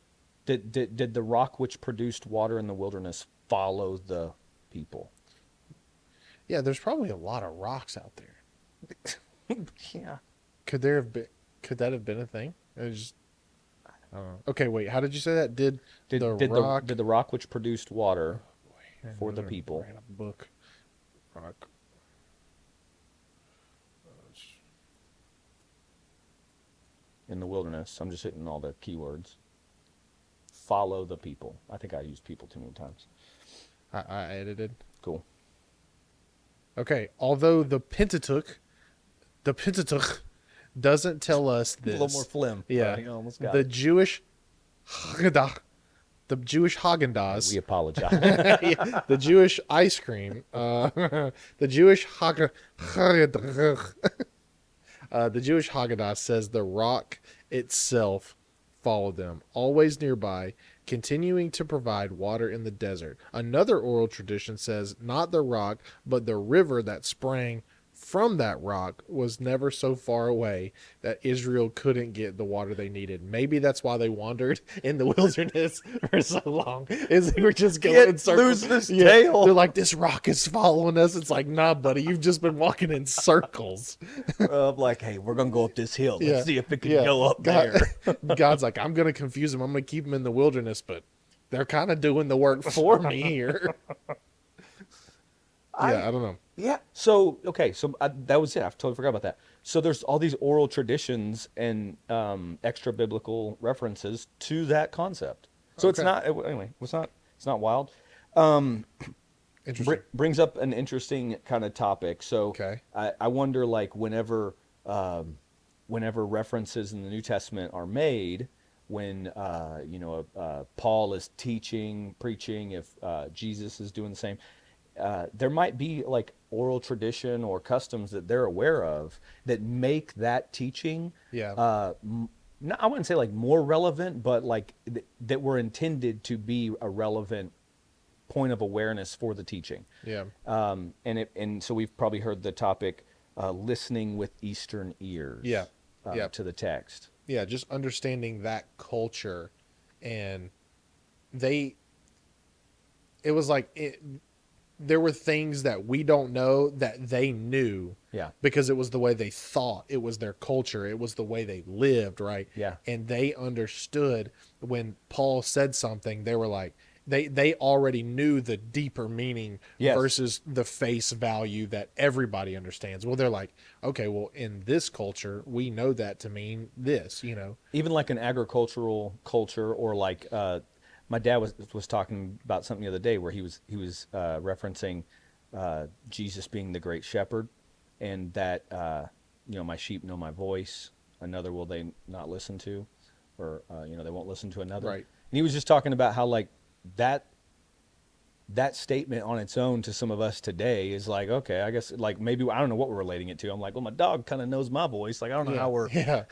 did the rock which produced water in the wilderness follow the people? Yeah, there's probably a lot of rocks out there. Yeah. Could there have been? Could that have been a thing? It was just, I don't know. Okay, wait. How did you say that? Did rock? Did the rock which produced water Man, for I'm the gonna people write a book. Rock. in the wilderness? I'm just hitting all the keywords. Follow the people. I think I used people too many times. I edited. Cool. Okay. Although the Pentateuch doesn't tell us A this. little more phlegm. Yeah. You almost got The it. Jewish Haggadah, the Jewish Haagen-Dazs, We apologize. yeah, the Jewish ice cream, the Jewish the Jewish Haggadah says the rock itself followed them, always nearby, continuing to provide water in the desert. Another oral tradition says not the rock, but the river that sprang from that rock was never so far away that Israel couldn't get the water they needed. Maybe that's why they wandered in the wilderness for so long. Is they were just going in circles. Lose this tail. They're like, this rock is following us. It's like, nah, buddy, you've just been walking in circles. Like, hey, we're gonna go up this hill. Let's Yeah. see if it can Yeah. go up God- there. God's like, I'm going to confuse them. I'm going to keep them in the wilderness, but they're kind of doing the work for me here. Yeah, I don't know. Yeah. So okay. So that was it. I totally forgot about that. So there's all these oral traditions and extra biblical references to that concept. So it's Okay. not anyway. It's not wild. Interesting. Brings up an interesting kind of topic. So Okay. I wonder, like, whenever references in the New Testament are made, when Paul is teaching, preaching, if Jesus is doing the same, there might be like oral tradition or customs that they're aware of that make that teaching, Yeah. I wouldn't say like more relevant, but like that were intended to be a relevant point of awareness for the teaching. Yeah. And so we've probably heard the topic, listening with Eastern ears. Yeah. Yeah. To the text. Yeah. Just understanding that culture, and it was like there were things that we don't know that they knew. Yeah. Because it was the way they thought. It was their culture. It was the way they lived, right? Yeah. And they understood when Paul said something, they were like, they already knew the deeper meaning Yes. versus the face value that everybody understands. Well, they're like, okay, well, in this culture, we know that to mean this, Even like an agricultural culture, or like my dad was talking about something the other day where he was referencing Jesus being the great shepherd, and that my sheep know my voice, another will they not listen to, or they won't listen to another. Right. And he was just talking about how like that statement on its own to some of us today is like, okay, I guess, like, maybe I don't know what we're relating it to. I'm like, well, my dog kind of knows my voice. Like, I don't know how we're Yeah.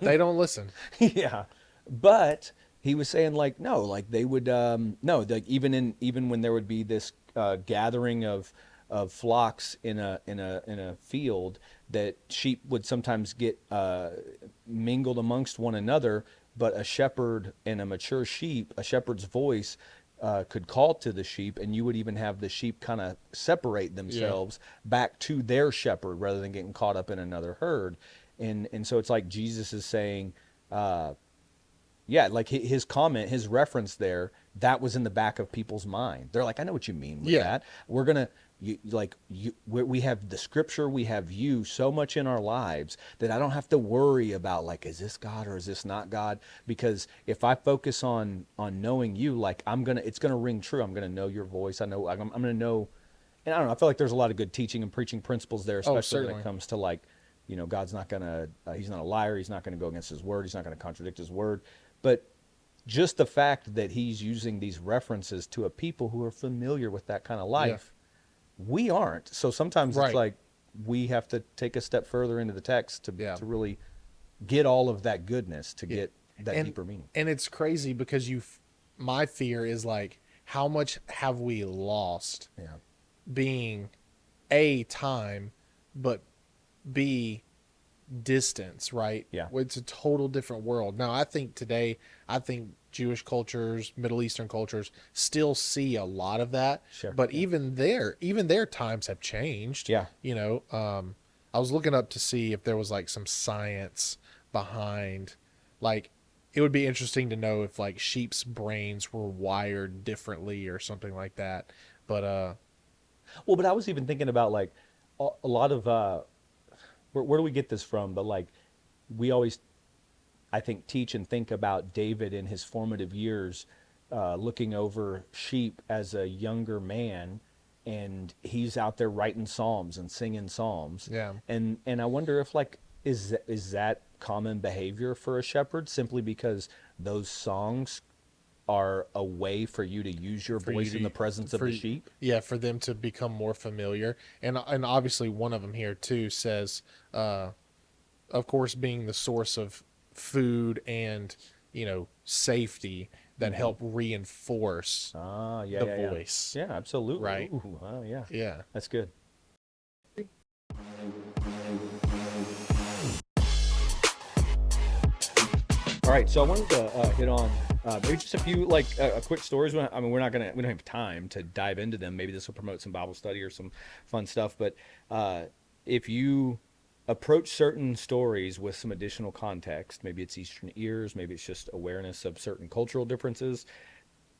They don't listen. yeah. But he was saying like, no, like they would no, like even when there would be this gathering of flocks in a field, that sheep would sometimes get mingled amongst one another, but a shepherd and a mature sheep, a shepherd's voice could call to the sheep, and you would even have the sheep kind of separate themselves back to their shepherd rather than getting caught up in another herd. And so it's like Jesus is saying, Yeah, like his comment, his reference there, that was in the back of people's mind. They're like, I know what you mean with Yeah. that. We're gonna, we have the scripture, we have you so much in our lives that I don't have to worry about like, is this God or is this not God? Because if I focus on knowing you, like it's gonna ring true. I'm gonna know your voice. I'm gonna know, and I don't know. I feel like there's a lot of good teaching and preaching principles there, especially when certainly. it comes to like, God's not gonna, he's not a liar. He's not gonna go against his word. He's not gonna contradict his word. But just the fact that he's using these references to a people who are familiar with that kind of life, we aren't. So sometimes it's Right. like we have to take a step further into the text Yeah. to really get all of that goodness, to get that and, deeper meaning. And it's crazy because my fear is like, how much have we lost Yeah. being A, time, but B, distance, right? Yeah. It's a total different world. Now, I think Jewish cultures, Middle Eastern cultures still see a lot of that. Sure, But yeah. even their times have changed. Yeah. I was looking up to see if there was like some science behind, like, it would be interesting to know if like sheep's brains were wired differently or something like that. But Well, but I was even thinking about like a lot of where do we get this from? But like we always, I think, teach and think about David in his formative years, looking over sheep as a younger man, and he's out there writing psalms and singing psalms. Yeah. And I wonder if like is that common behavior for a shepherd, simply because those songs are a way for you to use your for you voice to- in the presence of for- the sheep. Yeah, for them to become more familiar, and obviously one of them here too says, of course, being the source of food and safety that help reinforce Ah, yeah, the yeah, yeah. voice. Yeah, absolutely. Right. Ooh, yeah. Yeah. That's good. All right, so I wanted to hit on maybe just a few like quick stories. I mean, we don't have time to dive into them. Maybe this will promote some Bible study or some fun stuff. But if you approach certain stories with some additional context, maybe it's Eastern ears, maybe it's just awareness of certain cultural differences,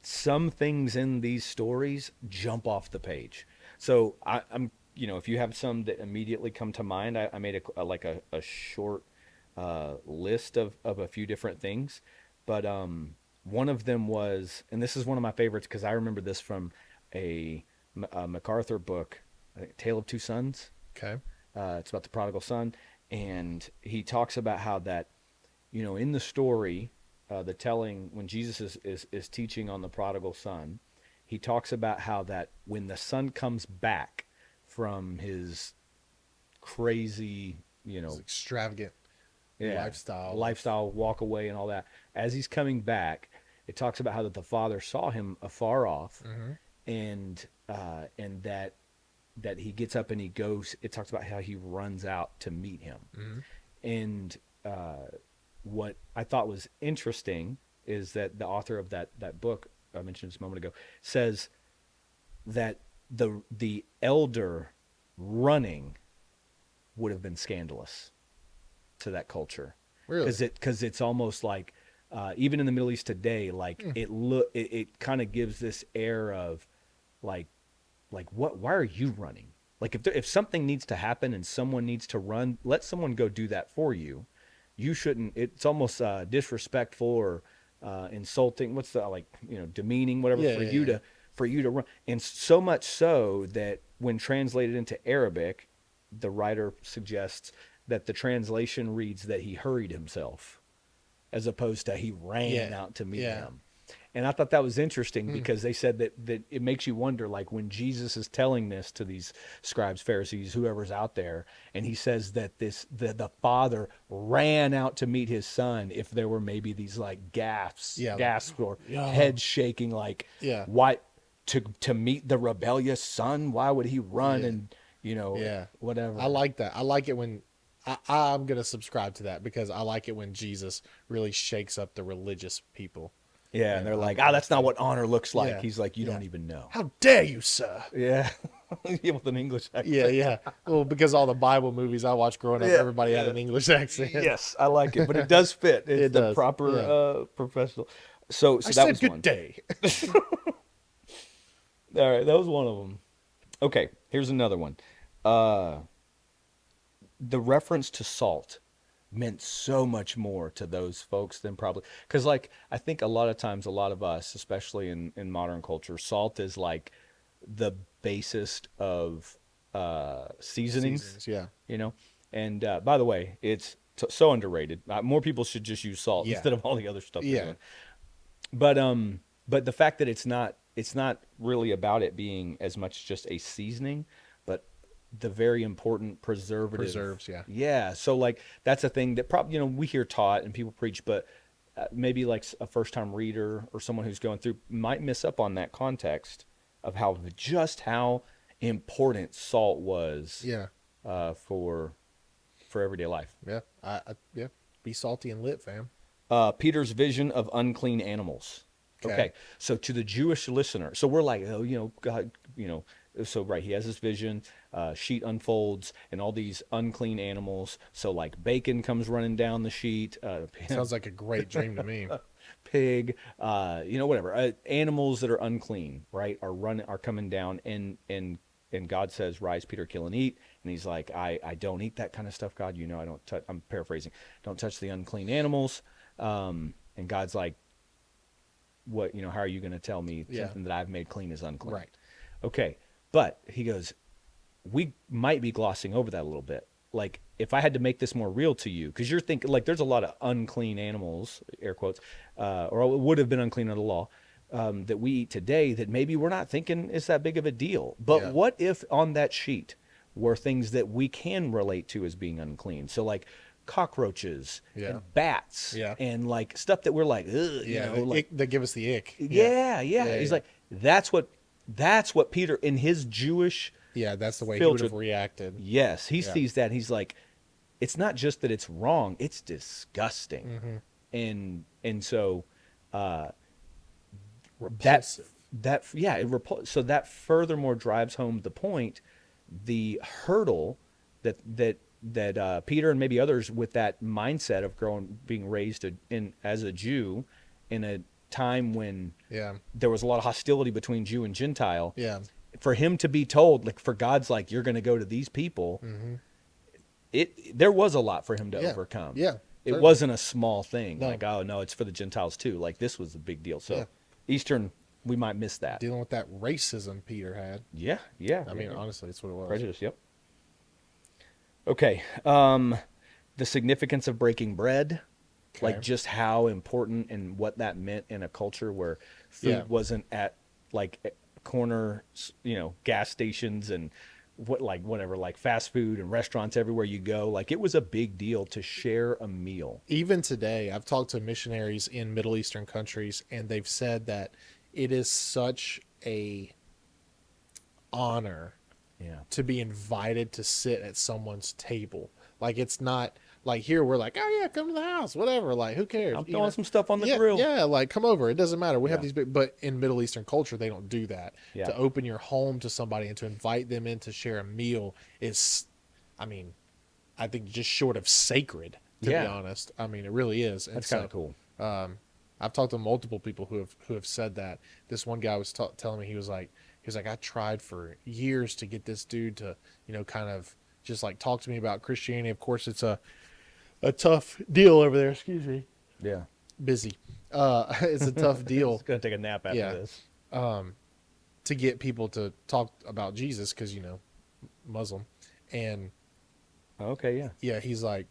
some things in these stories jump off the page. So I'm, if you have some that immediately come to mind, I made a short list of a few different things. But one of them was, and this is one of my favorites because I remember this from a MacArthur book, I think, Tale of Two Sons. Okay. It's about the prodigal son, and he talks about how that, in the story, the telling when Jesus is teaching on the prodigal son, he talks about how that when the son comes back from his crazy, It's extravagant lifestyle, walk away and all that, as he's coming back, it talks about how that the father saw him afar off, and that he gets up and he goes. It talks about how he runs out to meet him. And what I thought was interesting is that the author of that book I mentioned just a moment ago says that the elder running would have been scandalous to that culture. Really? Because it's almost like even in the Middle East today, like it kind of gives this air of like why are you running? Like if something needs to happen and someone needs to run, let someone go do that for you. You shouldn't. It's almost disrespectful or insulting. What's the demeaning, whatever, for you to run. And so much so that when translated into Arabic, the writer suggests that the translation reads that he hurried himself, as opposed to he ran out to meet him. And I thought that was interesting because they said that it makes you wonder, like when Jesus is telling this to these scribes, Pharisees, whoever's out there, and he says that the father ran out to meet his son, if there were maybe these like gasps or head shaking, like why to meet the rebellious son? Why would he run and whatever? I like that. I like it when I'm gonna subscribe to that because I like it when Jesus really shakes up the religious people. Yeah, and they're like, that's not what honor looks like. Yeah. He's like, you don't even know. How dare you, sir? Yeah. Yeah, with an English accent. Yeah, yeah. Well, because all the Bible movies I watched growing up, Yeah, everybody had yeah. an English accent. Yes, I like it, but it does fit. It's It the does, proper yeah. professional. So I that said was good one. day. All right, that was one of them. Okay, here's another one. Uh, the reference to salt meant so much more to those folks than probably because like I think a lot of times a lot of us, especially in modern culture, salt is like the basest of seasonings, Seasons, yeah. you know. And by the way, it's so underrated. More people should just use salt Yeah. instead of all the other stuff they're Yeah. doing. But the fact that it's not really about it being as much just a seasoning, but the very important preservative. Preserves, yeah. Yeah. So like that's a thing that probably we hear taught and people preach, but maybe like a first time reader or someone who's going through might miss up on that context of how important salt was Yeah. for everyday life. Yeah. Yeah. Be salty and lit, fam. Peter's vision of unclean animals. Okay. So to the Jewish listener, so we're like, oh, God, so right, he has this vision, sheet unfolds, and all these unclean animals. So like bacon comes running down the sheet, Sounds like a great dream to me. pig, whatever, animals that are unclean, right, are coming down, and God says, "Rise, Peter, kill and eat." And he's like, "I don't eat that kind of stuff, God. I don't touch." I'm paraphrasing. Don't touch the unclean animals. And God's like, "What? How are you going to tell me Yeah. something that I've made clean is unclean?" Right. Okay, but he goes, we might be glossing over that a little bit. Like, if I had to make this more real to you, because you're thinking, like, there's a lot of unclean animals, air quotes, or would have been unclean under the law, that we eat today that maybe we're not thinking is that big of a deal. But Yeah. what if on that sheet were things that we can relate to as being unclean? So, like, cockroaches Yeah. and bats Yeah. and, like, stuff that we're like, ugh, Yeah. like, They give us the ick. yeah. Yeah, He's yeah. like, that's what Peter in his Jewish Yeah, that's the way he would have filtered. reacted. Yes, he Yeah. sees that. He's like, it's not just that it's wrong; it's disgusting. Mm-hmm. And so Repulsive. so that furthermore drives home the point, the hurdle that Peter and maybe others with that mindset of being raised as a Jew in a time when Yeah. there was a lot of hostility between Jew and Gentile. Yeah. For him to be told, like, for God's like, you're going to go to these people, there was a lot for him to Yeah. overcome. Yeah. It Certainly. wasn't a small thing. No. Like, oh no, it's for the Gentiles too. Like, this was a big deal. So Yeah. Eastern, we might miss that. Dealing with that racism Peter had. Yeah. I mean, honestly, that's what it was. Prejudice. Yep. Okay. The significance of breaking bread, like Okay. just how important and what that meant in a culture where food Yeah. wasn't at like corner, gas stations and whatever, like fast food and restaurants everywhere you go. Like, it was a big deal to share a meal. Even today, I've talked to missionaries in Middle Eastern countries, and they've said that it is such a honor Yeah. to be invited to sit at someone's table. Like, it's not like here we're like, oh yeah, come to the house, whatever. Like, who cares? I'm You throwing know? some stuff on the Yeah, grill. yeah, like come over. It doesn't matter. We have Yeah. these big, but in Middle Eastern culture, they don't do that. Yeah. To open your home to somebody and to invite them in to share a meal is, I mean, I think just short of sacred. To be Yeah. honest, I mean, it really is. And That's kind of cool. I've talked to multiple people who have said that. This one guy was telling me he was like I tried for years to get this dude to kind of just like talk to me about Christianity. Of course, it's a tough deal over there. Excuse me, Yeah. busy. It's a tough deal Gonna take a nap after Yeah. this. to get people to talk about Jesus because Muslim, and Okay. Yeah. yeah, he's like,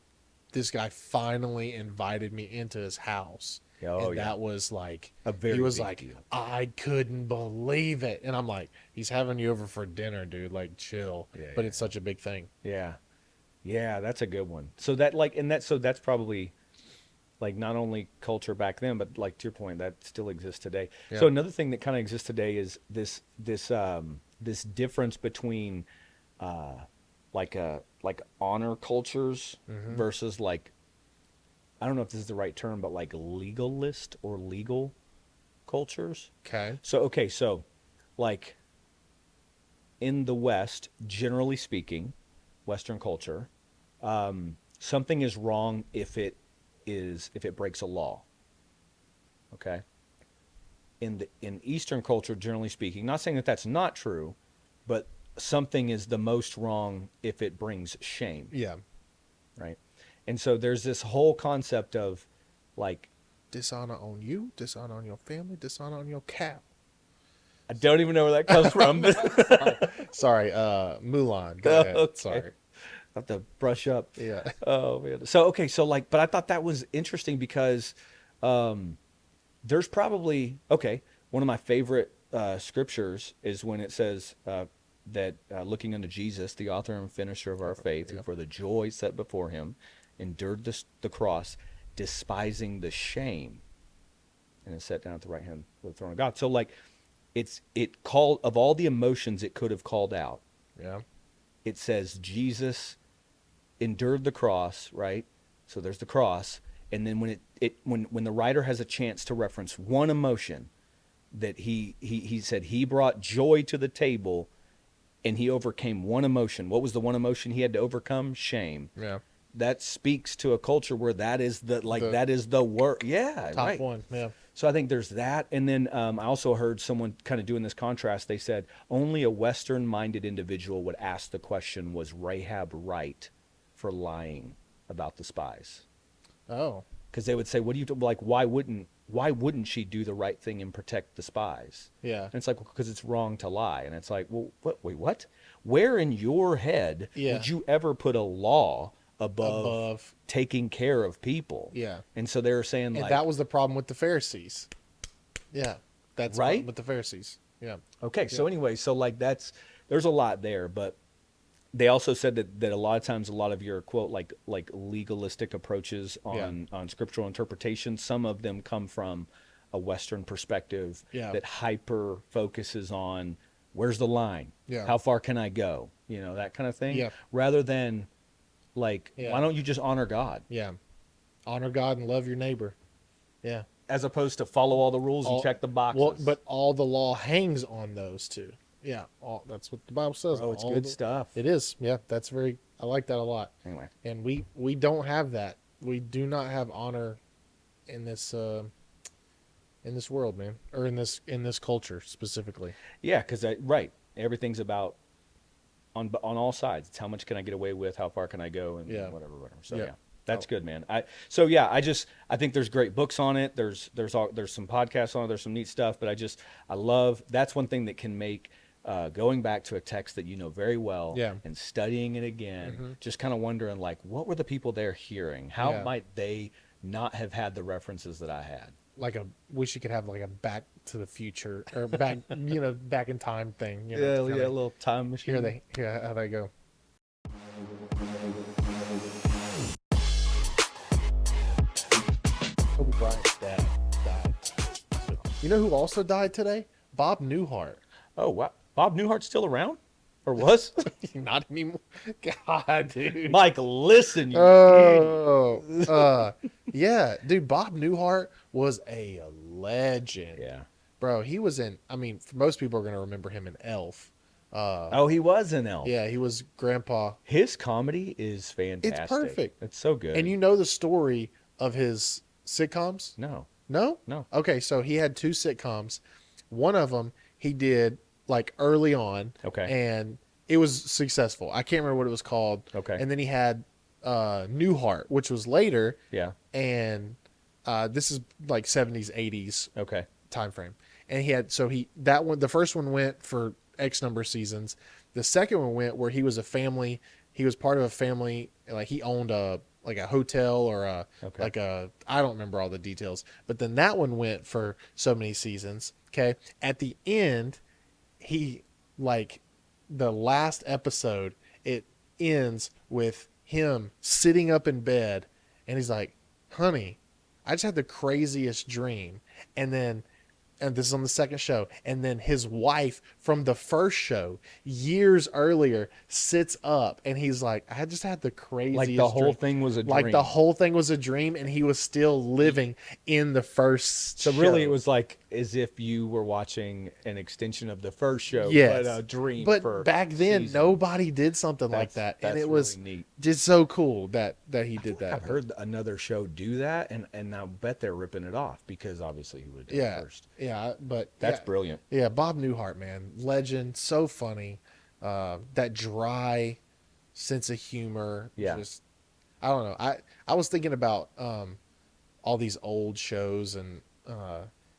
this guy finally invited me into his house. Oh, And yeah. that was like A very he was big like, deal. I couldn't believe it. And I'm like, he's having you over for dinner, dude. Like, chill. Yeah, But yeah. it's such a big thing. Yeah. Yeah, that's a good one. So that's probably like not only culture back then, but like to your point, that still exists today. Yeah. So another thing that kind of exists today is this difference between like honor cultures Mm-hmm. versus like, I don't know if this is the right term, but like legalist or legal cultures. Okay. So like in the West, generally speaking, Western culture, something is wrong if it breaks a law. Okay. In Eastern culture, generally speaking, not saying that that's not true, but something is the most wrong if it brings shame. Yeah. Right. And so there's this whole concept of like, Dishonor on you, dishonor on your family, dishonor on your cow. I don't even know where that comes from, but Sorry, Mulan. Go ahead. Okay. Sorry. I have to brush up. Yeah. Oh man. So okay, so like, but I thought that was interesting because there's probably one of my favorite scriptures is when it says that looking unto Jesus, the author and finisher of our faith, who for the joy set before him endured the cross, despising the shame, and is set down at the right hand of the throne of God. So like, it called, of all the emotions it could have called out, Yeah. it says Jesus endured the cross, right? So there's the cross, and then when the writer has a chance to reference one emotion that he said he brought joy to the table, and he overcame one emotion. What was the one emotion he had to overcome? Shame. Yeah. That speaks to a culture where that is that is the word. Yeah, Top right. one. Yeah. So I think there's that. And then I also heard someone kind of doing this contrast. They said only a Western-minded individual would ask the question, was Rahab right for lying about the spies? Oh. Because they would say, what do you, like, why wouldn't she do the right thing and protect the spies? Yeah. And it's like, well, because it's wrong to lie. And it's like, well, wait, what? Where in your head would you ever put a law above taking care of people? Yeah. And so they were saying, And like, that was the problem with the Pharisees. Yeah. That's Right? with the Pharisees. Yeah. okay, so anyway, so like there's a lot there, but they also said that a lot of times, a lot of your quote, like legalistic approaches on scriptural interpretation, some of them come from a Western perspective that hyper focuses on where's the line? Yeah. How far can I go? That kind of thing. Yeah. Rather than like, Yeah. why don't you just honor God? Yeah. Honor God and love your neighbor. Yeah. As opposed to follow all the rules and check the boxes. Well, but all the law hangs on those two. Yeah. That's what the Bible says. Oh, it's All good stuff. It is. Yeah. I like that a lot. Anyway. And we don't have that. We do not have honor in this world, man, or in this culture specifically. Yeah, because right, everything's about on all sides. It's how much can I get away with? How far can I go? And whatever. So yeah, that's good, man. I think there's great books on it. There's some podcasts on it. There's some neat stuff. But I love, that's one thing that can make going back to a text that you know very well and studying it again, just kind of wondering, like, what were the people there hearing? How might they not have had the references that I had? Wish you could have like a Back to the Future or back back in time thing. A little time machine. Here how they go. Kobe Bryant's dad died. You know who also died today? Bob Newhart. Oh wow, Bob Newhart's still around, or was? Not anymore. God, dude. Mike, listen. You Yeah, dude. Bob Newhart was a legend. Yeah. Bro, he was in. I mean, for most people are gonna remember him in Elf. He was an elf. Yeah, he was Grandpa. His comedy is fantastic. It's perfect. It's so good. And you know the story of his sitcoms? No. No? No. Okay, so he had two sitcoms. One of them he did like early on. Okay. And it was successful. I can't remember what it was called. Okay. And then he had Newhart, which was later. Yeah. And this is like 70s, 80s Okay. time frame. And the first one went for X number of seasons. The second one went where he was part of a family, like he owned a hotel or I don't remember all the details, but then that one went for so many seasons. Okay. At the end, the last episode, it ends with him sitting up in bed and he's like, honey, I just had the craziest dream. And then and this is on the second show, and then his wife from the first show years earlier sits up and he's like, I just had the craziest Like the whole dream. thing was a dream. Like the whole thing was a dream, and he was still living in the first So show. really, it was like as if you were watching an extension of the first show, Yes. but a dream. But for back then, seasons. nobody did something like that, and That's it was really neat. just so cool that he did that. I've heard another show do that, and I bet they're ripping it off because obviously he would have done Yeah, it first. yeah, but That's yeah, brilliant. Yeah, Bob Newhart, man, legend, so funny. That dry sense of humor. Yeah. Just, I don't know. I was thinking about all these old shows and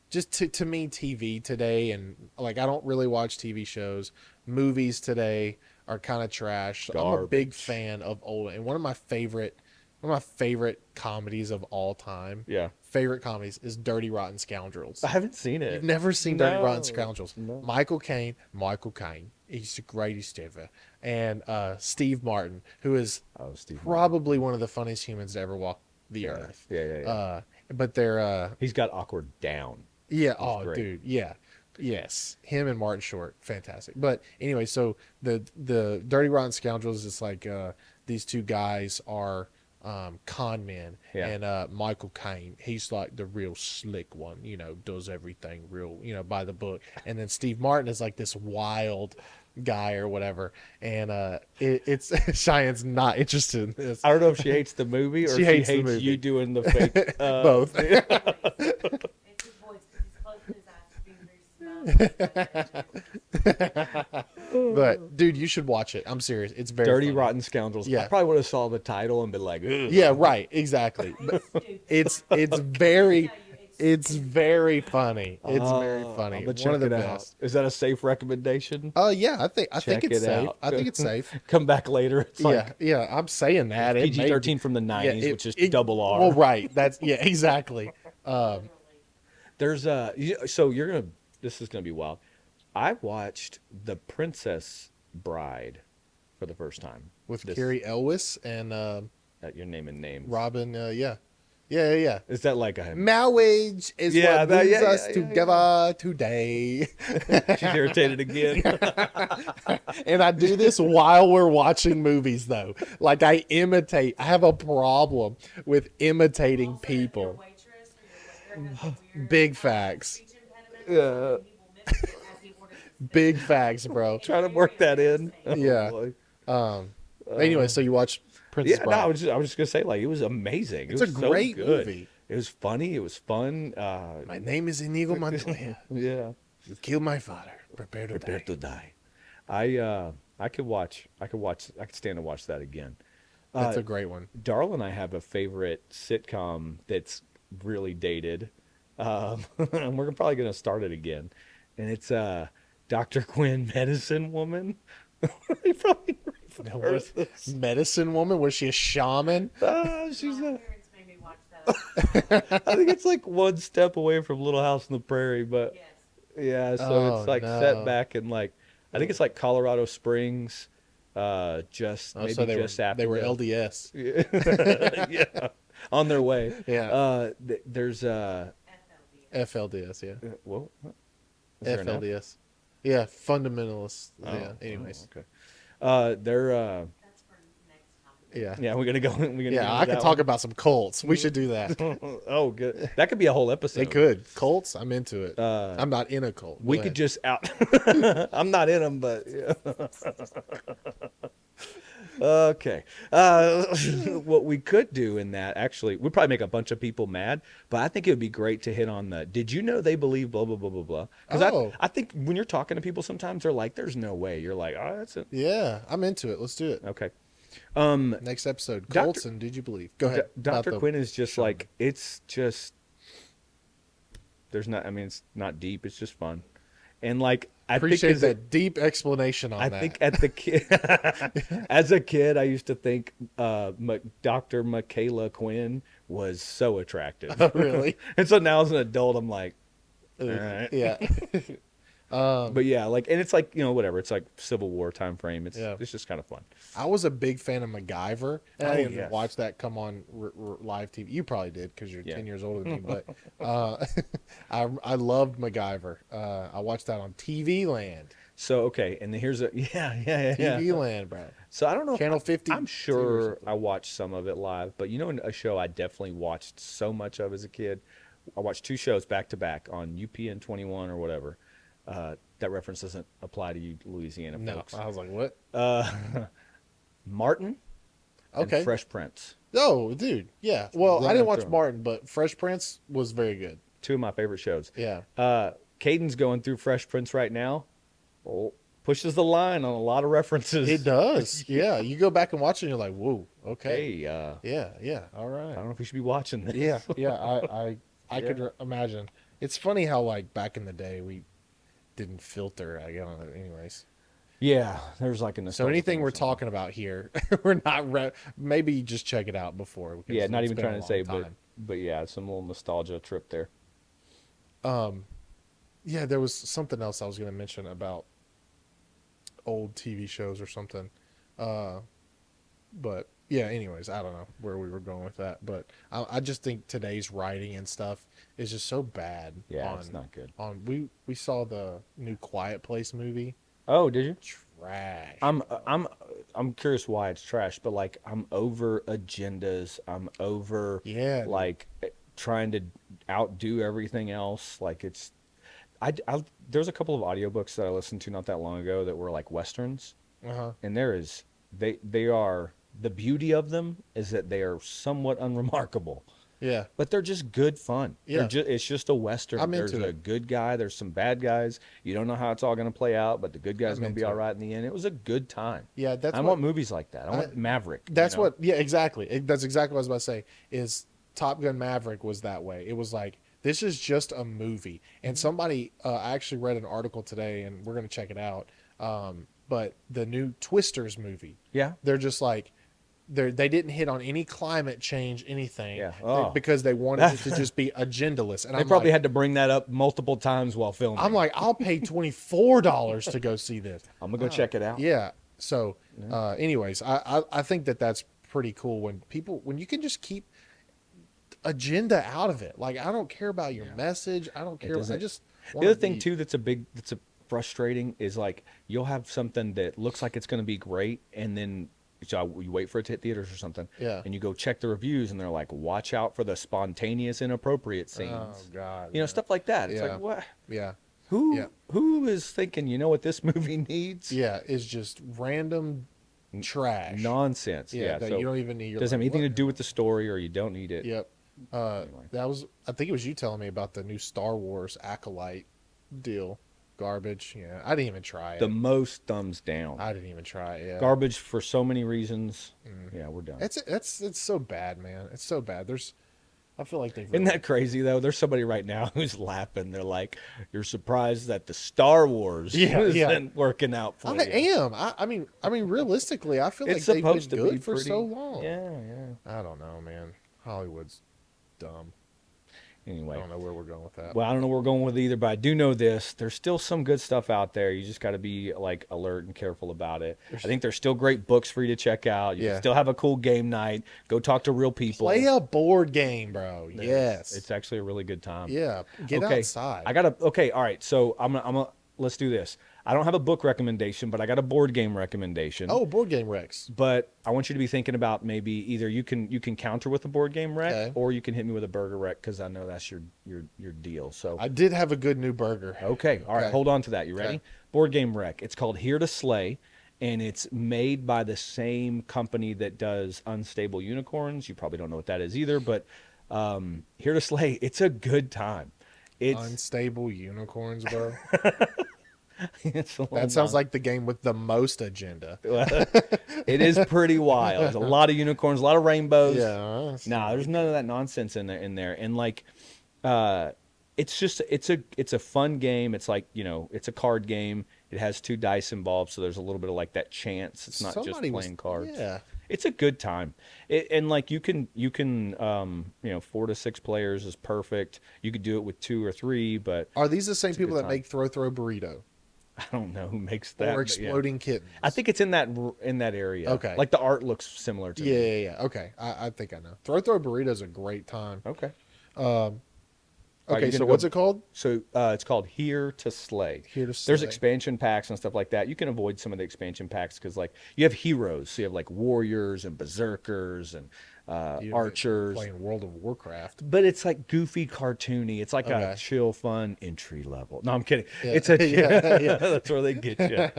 just to me TV today, and like I don't really watch TV shows. Movies today are kind of trash. I'm a big Garbage. fan of old, and one of my favorite comedies of all time. Yeah. Favorite comedies is Dirty Rotten Scoundrels. I haven't seen it. You've never seen Dirty Rotten No, Scoundrels. no. Michael Caine, he's the greatest ever. And Steve Martin, who is Oh, Steve. probably one of the funniest humans to ever walk the earth. Yeah. But they're He's got awkward down. great. great. Dude, yeah. Yes. Him and Martin Short, fantastic. But anyway, so the Dirty Rotten Scoundrels is like these two guys are con men, Yeah. and Michael Caine, he's like the real slick one, does everything real, by the book. And then Steve Martin is like this wild guy or whatever. And it's Cheyenne's not interested in this. I don't know if she hates the movie or She if hates she the hates movie. you doing the fake. Both. It's his voice because he's close to his eyes to being very small. But dude, you should watch it. I'm serious. It's very Dirty funny. Rotten Scoundrels. Yeah. I probably would have saw the title and been like, ugh. Yeah, right. Exactly. But it's very very funny. It's very funny. I'm gonna One check of the it best. out. Is that a safe recommendation? Yeah, I think Check it's it safe. out. I think it's safe. Come back later. It's like Yeah, I'm saying that. It may be- PG-13 from the 90s, Yeah, which is double R. Well, right. That's exactly. There's this is gonna be wild. I watched The Princess Bride for the first time With This- Carrie Elwes and You're naming names. Robin. Yeah. Is that like a? Marriage is Yeah, what that- brings yeah, us yeah, together today. She's irritated again. And I do this while we're watching movies, though. Like I have a problem with imitating Also, if you're a people. waitress or your waiter has a weird, Big facts. speech impediment, Yeah. he will mimic it as he orders his food. Big facts, bro. Trying to work that in. Yeah. Oh, boy. Anyway, so you watch Princess Yeah, no, Bride. I was just gonna say like it was amazing. It's it was a great so good. movie. It was funny. It was fun. My name is Inigo Montoya. Yeah. You killed my father. Prepare to Prepare die. to die. I could stand to watch that again. That's a great one. Darla and I have a favorite sitcom that's really dated. And we're probably gonna start it again. And it's Dr. Quinn, Medicine Woman. You probably never heard of this. Medicine Woman? Was she a shaman? She's My a, parents made me watch that. I think it's like one step away from Little House on the Prairie, but Yes. yeah, so Oh, it's like no. set back in like I think it's like Colorado Springs, just Oh, maybe so just after they were the- LDS. yeah, on their way. Yeah. There's FLDS. FLDS, yeah. well, is there an F? FLDS. Yeah, fundamentalists. Oh, Yeah, anyways. okay. They're That's for next time. Yeah. yeah, we're gonna go. We're gonna Yeah, get I into could that talk about some cults. We should do that. one. Oh, good. That could be a whole episode. It could. Cults, I'm into it. Uh, I'm not in a cult. We Go could ahead. just out. I'm not in them, but yeah. Okay. What we could do in that actually, we'd probably make a bunch of people mad, but I think it would be great to hit on the. Did you know they believe blah blah blah blah blah? Because Oh. I think when you're talking to people, sometimes they're like, "There's no way." You're like, "Oh, that's it." Yeah, I'm into it. Let's do it. Okay. Next episode. Dr. Cults and Did You Believe? Go ahead. Dr. About the- Quinn is just like it's just. There's not. I mean, it's not deep. It's just fun, and like I think Appreciate as a- that deep explanation on I that. think at the kid, as a kid, I used to think Dr. Michaela Quinn was so attractive. Oh, really? And so now as an adult, I'm like, all right. Yeah. But yeah, like, and it's like, whatever. It's like Civil War time frame. Yeah. It's just kind of fun. I was a big fan of MacGyver, and I Oh, didn't yes. watch that come on live TV. You probably did because you're Yeah. 10 years older than me. But I loved MacGyver. I watched that on TV Land. So okay, and here's a yeah. TV Land, bro. So I don't know. If Channel 50. I'm sure I watched some of it live, but a show I definitely watched so much of as a kid. I watched two shows back to back on UPN 21 or whatever. That reference doesn't apply to you, Louisiana No, folks. I was like, what? Martin Okay. and Fresh Prince. Oh, dude, yeah. Well, I Running didn't watch through 'em. Martin, but Fresh Prince was very good. Two of my favorite shows. Yeah. Caden's going through Fresh Prince right now. Oh, pushes the line on a lot of references. It does. Yeah. You go back and watch it and you're like, whoa, okay. Hey, Yeah. All right. I don't know if we should be watching this. Yeah. I could imagine. It's funny how like back in the day we didn't filter. I don't know. Anyways, Yeah, there's like a so nostalgia anything thing or we're something. talking about here, we're not. Maybe just check it out before. because Yeah, not it's even been a trying to say, long time. but yeah, some little nostalgia trip there. Yeah, there was something else I was going to mention about old TV shows or something. But yeah, anyways, I don't know where we were going with that, but I just think today's writing and stuff is just so bad. Yeah, it's not good. We saw the new Quiet Place movie. Oh, did you? Trash. I'm curious why it's trash, but like I'm over agendas. I'm over Yeah, like trying to outdo everything else. Like it's I there's a couple of audiobooks that I listened to not that long ago that were like westerns, uh-huh. and they are the beauty of them is that they are somewhat unremarkable. Yeah. But they're just good fun. Yeah. It's just a Western. I'm There's into a it. good guy. There's some bad guys. You don't know how it's all going to play out, but the good guy's I'm going to be into all it. right in the end. It was a good time. Yeah, that's I what want movies like that. I want Maverick. that's you know? what yeah, exactly. That's exactly what I was about to say. Is Top Gun Maverick was that way. It was like this is just a movie. And somebody I actually read an article today and we're going to check it out. But the new Twisters movie. Yeah. They're just like they didn't hit on any climate change, anything, Yeah. Oh. because they wanted it to just be agendaless. And They I'm probably like, had to bring that up multiple times while filming. I'm like, I'll pay $24 to go see this. I'm going to go check it out. Yeah. So, anyways, I think that's pretty cool when you can just keep agenda out of it. Like, I don't care about your message. I don't care. I doesn't- just The wanna other thing be- too that's a frustrating is like you'll have something that looks like it's going to be great, and then you wait for it to hit theaters or something, Yeah. and you go check the reviews, and they're like, "Watch out for the spontaneous, inappropriate scenes." Oh God. Stuff like that. It's Yeah. like what? Yeah. Who Yeah. who is thinking? You know what this movie needs? Yeah. It's just random trash. Nonsense. Yeah. That So you don't even need. You're doesn't have like, anything to what? do with the story, or you don't need it. Yep. That was. I think it was you telling me about the new Star Wars Acolyte deal. Garbage. Yeah. I didn't even try it. The most thumbs down. I didn't even try it. Yeah. Garbage for so many reasons. Yeah, we're done. It's so bad, man. It's so bad. I feel like they've. Isn't that crazy though? There's somebody right now who's laughing. They're like, "You're surprised that the Star Wars Yeah, isn't working out for I you." am. I mean, realistically, I feel It's like they've been supposed to good be for pretty. so long. Yeah, yeah. I don't know, man. Hollywood's dumb. I Anyway, don't know where we're going with that. well, I don't know where we're going with either, but I do know this: there's still some good stuff out there. You just got to be like alert and careful about it. I think there's still great books for you to check out. You Yeah. can still have a cool game night. Go talk to real people. Play a board game, bro. Yes. It's actually a really good time. Yeah. Get Okay, outside. Okay, all right. So I'm gonna let's do this. I don't have a book recommendation, but I got a board game recommendation. Oh, board game Rex. But I want you to be thinking about maybe either you can counter with a board game rec, Okay. or you can hit me with a burger rec because I know that's your deal. So I did have a good new burger. okay, all right, Okay. hold on to that. You ready? Okay. Board game rec. It's called Here to Slay, and it's made by the same company that does Unstable Unicorns. You probably don't know what that is either, but Here to Slay. It's a good time. It's Unstable unicorns, bro. it's a little That sounds like the game with the most agenda. it is pretty wild. There's a lot of unicorns, a lot of rainbows. Yeah. Nah, there's none of that nonsense in there. And like, it's just it's a fun game. It's like it's a card game. It has 2 dice involved, so there's a little bit of like that chance. It's not just playing cards. Yeah. It's a good time. And like you can 4 to 6 players is perfect. You could do it with 2 or 3, but Are these the same it's a good people that time. make Throw Throw Burrito I don't know who makes or that, but yeah. Exploding Kittens? I think it's in that area. Okay. Like the art looks similar to Yeah, me. yeah, yeah. Okay, I think I know. Throw Throw Burrito is a great time. Okay. All right, Okay, you're so gonna what's go. it called? So it's called Here to Slay. Here to There's Slay. expansion packs and stuff like that. You can avoid some of the expansion packs because like you have heroes. So you have like warriors and berserkers and You're archers. playing World of Warcraft. But it's like goofy, cartoony. It's like Okay. a chill, fun entry level. No, I'm kidding. Yeah. It's a Yeah, yeah. that's where they get you.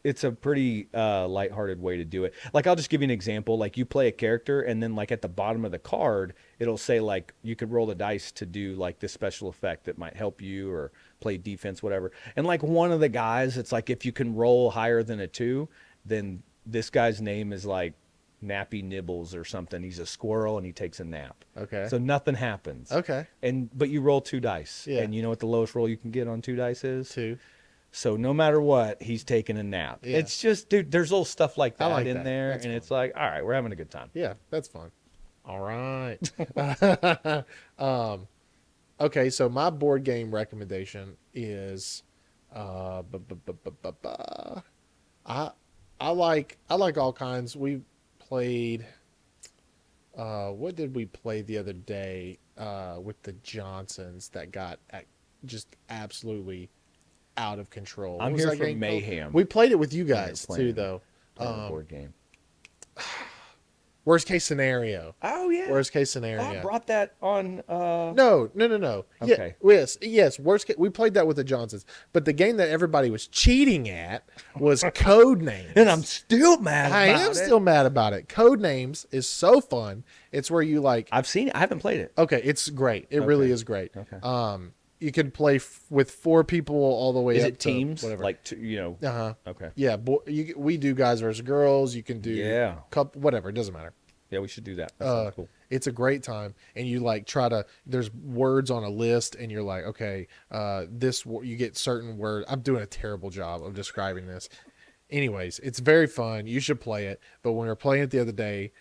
It's a pretty lighthearted way to do it. Like I'll just give you an example. Like you play a character, and then like at the bottom of the card, it'll say like you could roll the dice to do like this special effect that might help you or play defense, whatever. And like one of the guys, it's like if you can roll higher than a 2, then this guy's name is like Nappy Nibbles or something. He's a squirrel and he takes a nap. Okay. So nothing happens. Okay. But you roll 2 dice. Yeah. And you know what the lowest roll you can get on 2 dice is? 2. So no matter what, he's taking a nap. Yeah. It's just, dude, there's little stuff like I that like in that. there, That's and fun. it's like, all right, we're having a good time. Yeah, that's fun. All right. Okay, so my board game recommendation is I I like all kinds. We played what did we play the other day with the Johnsons that got just absolutely out of control? What I'm was here that for game called? mayhem. We played it with you guys playing too it. though. Playing a board game. Worst case scenario. Oh yeah. Worst case scenario. I brought that on. No. Okay. Yes. Worst case, we played that with the Johnsons, but the game that everybody was cheating at was Code Names. And I'm still mad. I about am it. still mad about it. Code Names is so fun. It's where you like. I've seen it. I haven't played it. Okay, it's great. It really is great. Okay. You can play with 4 people all the way Is up it to teams? whatever. Like Uh-huh. Okay. Yeah, we do guys versus girls. You can do Yeah. whatever. It doesn't matter. Yeah, we should do that. That sounds cool. It's a great time, and you like try to. There's words on a list, and you're like, okay, you get certain word. I'm doing a terrible job of describing this. Anyways, it's very fun. You should play it. But when we were playing it the other day,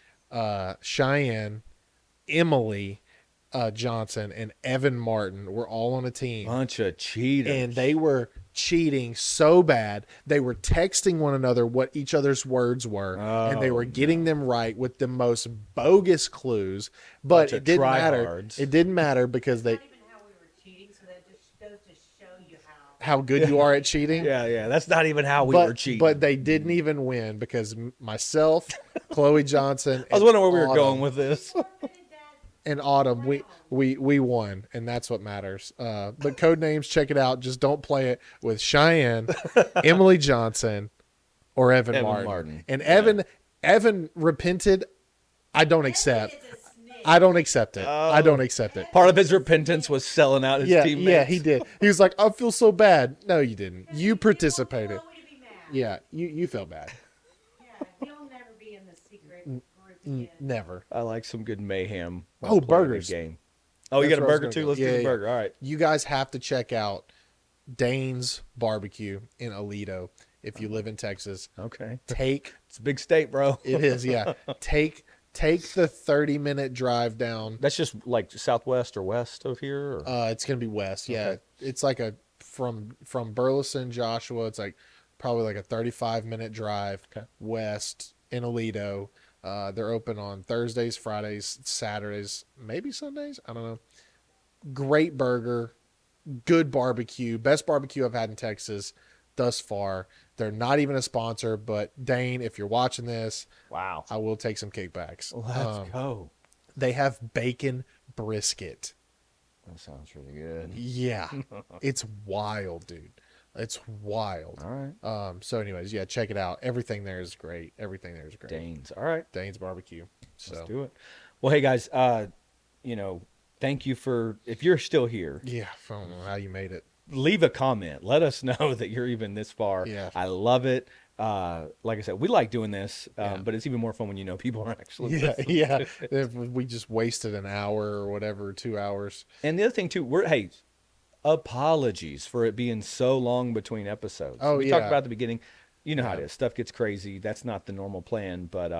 Cheyenne, Emily Johnson, and Evan Martin were all on a team. Bunch of cheaters. And they were cheating so bad. They were texting one another what each other's words were, and they were getting them right with the most bogus clues. But Bunch it of didn't matter. tryhards. It didn't matter because Not even how we were cheating, so that just goes to show you how good you are at cheating. yeah. That's not even how we but, were cheating. But they didn't even win because Chloe Johnson, I was wondering where we were Autumn- going with this. and Autumn, we won, and that's what matters. But Code Names, check it out. Just don't play it with Cheyenne, Emily Johnson, or Evan Martin. And Evan repented. I don't accept. I don't accept it. I don't accept it. Part of his repentance was selling out his teammates. Yeah, he did. He was like, I feel so bad. No, you didn't. You participated. Yeah, you felt bad. Yeah, he'll never be in the secret group again. Never. I like some good mayhem. Oh, while playing a burgers. Game. Oh, you That's got a where I was burger gonna too? go. Let's Yeah, do the yeah. burger. All right. You guys have to check out Dane's Barbecue in Aledo if you live in Texas. Okay. Take It's a big state, bro. it is, yeah. Take the 30-minute drive down. That's just like southwest or west of here? Or? It's gonna be west. Yeah, Okay. it's like from Burleson, Joshua. It's like probably like a 35-minute drive west in Aledo. They're open on Thursdays, Fridays, Saturdays, maybe Sundays. I don't know. Great burger, good barbecue, best barbecue I've had in Texas thus far. They're not even a sponsor, but Dane, if you're watching this, Wow. I will take some kickbacks. Let's go. They have bacon brisket. That sounds really good. Yeah, it's wild, dude. It's wild. All right. So, anyways, yeah, check it out. Everything there is great. Everything there is great. Danes. All right. Dane's Barbecue. So, Let's do it. Well, hey guys, thank you for, if you're still here, yeah, I don't know how you made it. leave a comment. Let us know that you're even this far. Yeah. I love it. Like I said, we like doing this, Yeah. but it's even more fun when you know people are actually Yeah, listening. yeah. If we just wasted an hour or whatever, 2 hours. And the other thing too, apologies for it being so long between episodes. Oh, we yeah. talked about at the beginning, you know how it is. Stuff gets crazy. That's not the normal plan, but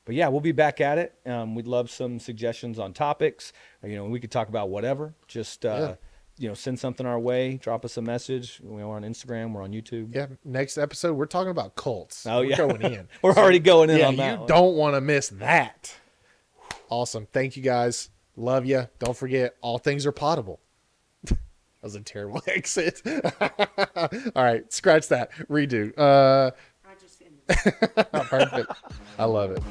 yeah, we'll be back at it. We'd love some suggestions on topics. You know, we could talk about whatever. Just you know, send something our way. Drop us a message. We're on Instagram. We're on YouTube. Yeah. Next episode, we're talking about cults. Oh, yeah. We're going in. We're already going in Yeah, on that you one. don't want to miss that. Awesome. Thank you guys. Love you. Don't forget, all things are potable. That was a terrible exit. All right, scratch that. Redo. I just ended. Perfect. I love it.